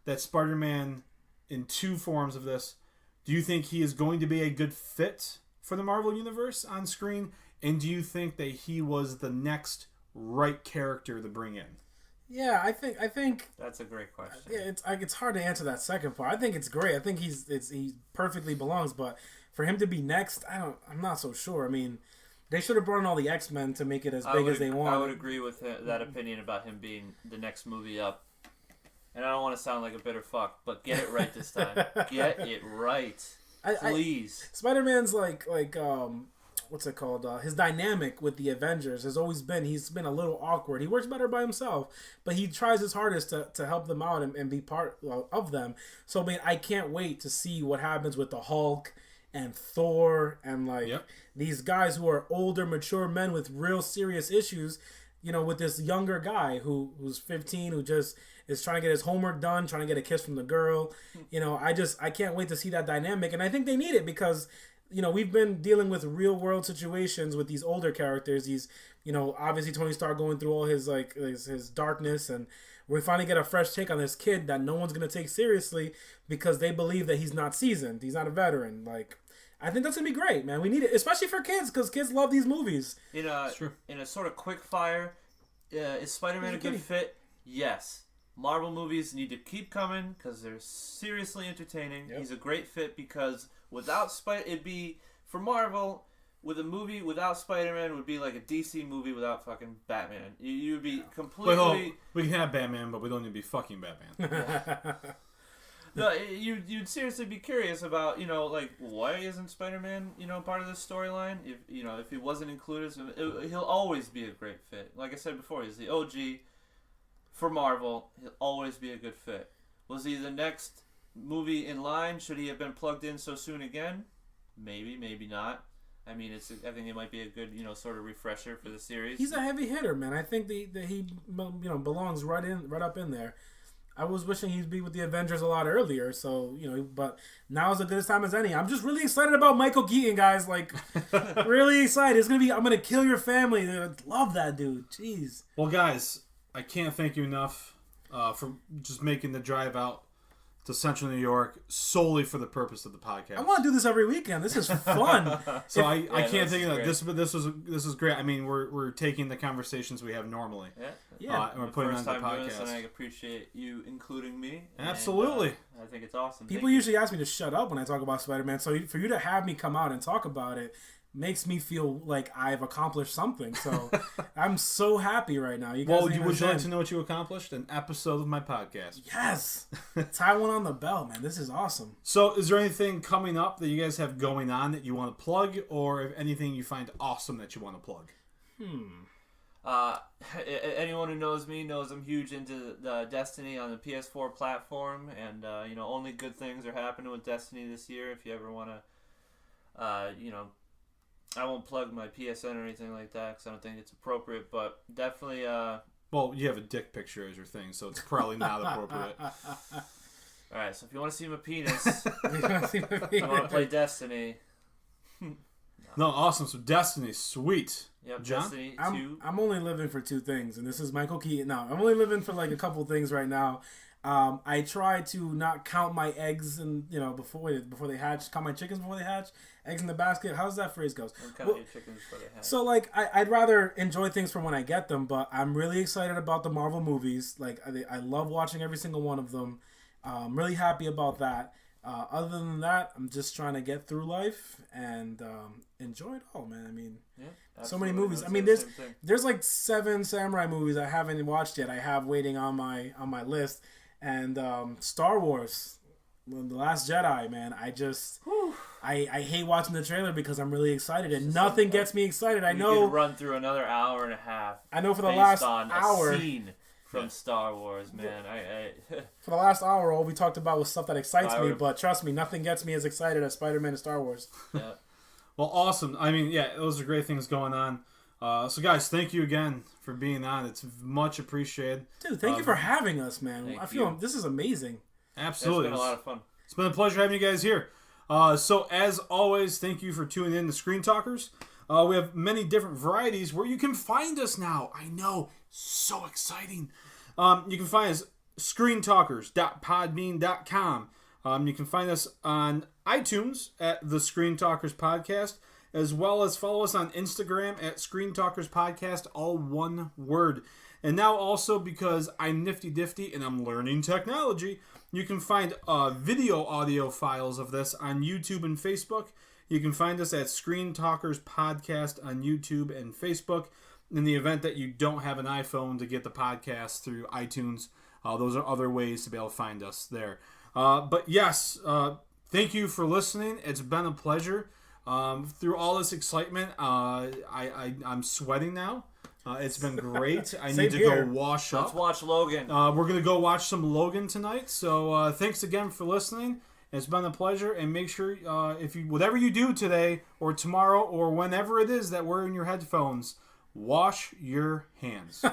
that Spider-Man, in two forms of this, do you think he is going to be a good fit for the Marvel Universe on screen? And do you think that he was the next right character to bring in? Yeah, I think that's a great question. Yeah, it's hard to answer that second part. I think it's great. I think he perfectly belongs, but for him to be next, I'm not so sure. I mean, they should have brought in all the X-Men to make it as big as they want. I would agree with that opinion about him being the next movie up. And I don't want to sound like a bitter fuck, but get it right this time. Get it right, please. Spider-Man's like what's it called? His dynamic with the Avengers has always been he's been a little awkward. He works better by himself, but he tries his hardest to help them out and be part of them. So I mean, I can't wait to see what happens with the Hulk and Thor and these guys who are older, mature men with real serious issues. With this younger guy who's 15 who just is trying to get his homework done, trying to get a kiss from the girl. I can't wait to see that dynamic. And I think they need it because, we've been dealing with real world situations with these older characters. These, obviously Tony Stark going through all his his darkness, and we finally get a fresh take on this kid that no one's going to take seriously because they believe that he's not seasoned. He's not a veteran. I think that's going to be great, man. We need it, especially for kids, because kids love these movies. In a sort of quick fire, is Spider-Man a good fit? Yes. Marvel movies need to keep coming because they're seriously entertaining. Yep. He's a great fit because without it'd be, for Marvel, with a movie without Spider-Man would be like a DC movie without fucking Batman. You would be completely... we can have Batman, but we don't need to be fucking Batman. No, you'd seriously be curious about, why isn't Spider-Man, part of this storyline? If he wasn't included, he'll always be a great fit. Like I said before, he's the OG for Marvel. He'll always be a good fit. Was he the next movie in line? Should he have been plugged in so soon again? Maybe, maybe not. I mean, I think it might be a good, sort of refresher for the series. He's a heavy hitter, man. I think that he, belongs right up in there. I was wishing he'd be with the Avengers a lot earlier, so, but now is as good a time as any. I'm just really excited about Michael Keaton, guys. Like, really excited. I'm going to kill your family. I love that dude. Jeez. Well, guys, I can't thank you enough for just making the drive out to Central New York solely for the purpose of the podcast. I want to do this every weekend. This is fun. So I can't think of that. This is great. I mean, we're taking the conversations we have normally. Yeah. And we're putting it on the podcast. And I appreciate you including me. Absolutely. And, I think it's awesome. People usually ask me to shut up when I talk about Spider-Man. So for you to have me come out and talk about it makes me feel like I've accomplished something. So I'm so happy right now. You guys would you like to know what you accomplished? An episode of my podcast. Yes. Tie one on the bell, man. This is awesome. So is there anything coming up that you guys have going on that you want to plug, or if anything you find awesome that you want to plug? Anyone who knows me knows I'm huge into the Destiny on the PS4 platform, and only good things are happening with Destiny this year. If you ever want to, I won't plug my PSN or anything like that because I don't think it's appropriate, but definitely. Well, you have a dick picture as your thing, so it's probably not appropriate. All right, so if you want to see my penis, you want to play Destiny. No, awesome. So Destiny, sweet. Yep, John? Destiny 2. I'm only living for two things, and this is Michael Keaton. No, I'm only living for like a couple things right now. I try to not count my eggs and before they hatch, count my chickens before they hatch. Eggs in the basket. How's that phrase goes? Count your chickens before they hatch. So like I'd rather enjoy things from when I get them, but I'm really excited about the Marvel movies. Like I love watching every single one of them. I'm really happy about that. Other than that, I'm just trying to get through life and enjoy it all, man. I mean, so many movies. I mean, there's like 7 samurai movies I haven't watched yet. I have waiting on my list, and Star Wars, The Last Jedi, man. I hate watching the trailer because I'm really excited, and nothing gets me excited. I know you could run through another hour and a half. I know for the last hour. A scene from Star Wars, man. For the last hour, all we talked about was stuff that excites me, but trust me, nothing gets me as excited as Spider-Man and Star Wars. Yeah. Well, awesome. I mean, yeah, those are great things going on. So, guys, thank you again for being on. It's much appreciated. Dude, thank you for having us, man. I feel this is amazing. Absolutely. It's been a lot of fun. It's been a pleasure having you guys here. So, as always, thank you for tuning in to Screen Talkers. We have many different varieties where you can find us now. I know. So exciting. You can find us screentalkers.podbean.com. You can find us on iTunes at the Screen Talkers Podcast, as well as follow us on Instagram at Screen Talkers Podcast, all one word. And now also, because I'm nifty difty and I'm learning technology, you can find video audio files of this on YouTube and Facebook. You can find us at Screen Talkers Podcast on YouTube and Facebook. In the event that you don't have an iPhone to get the podcast through iTunes, those are other ways to be able to find us there. But yes, thank you for listening. It's been a pleasure. Through all this excitement, I'm sweating now. It's been great. I need to go wash up. Let's watch Logan. We're going to go watch some Logan tonight. So thanks again for listening. It's been a pleasure. And make sure, whatever you do today or tomorrow or whenever it is that we're in your headphones, wash your hands.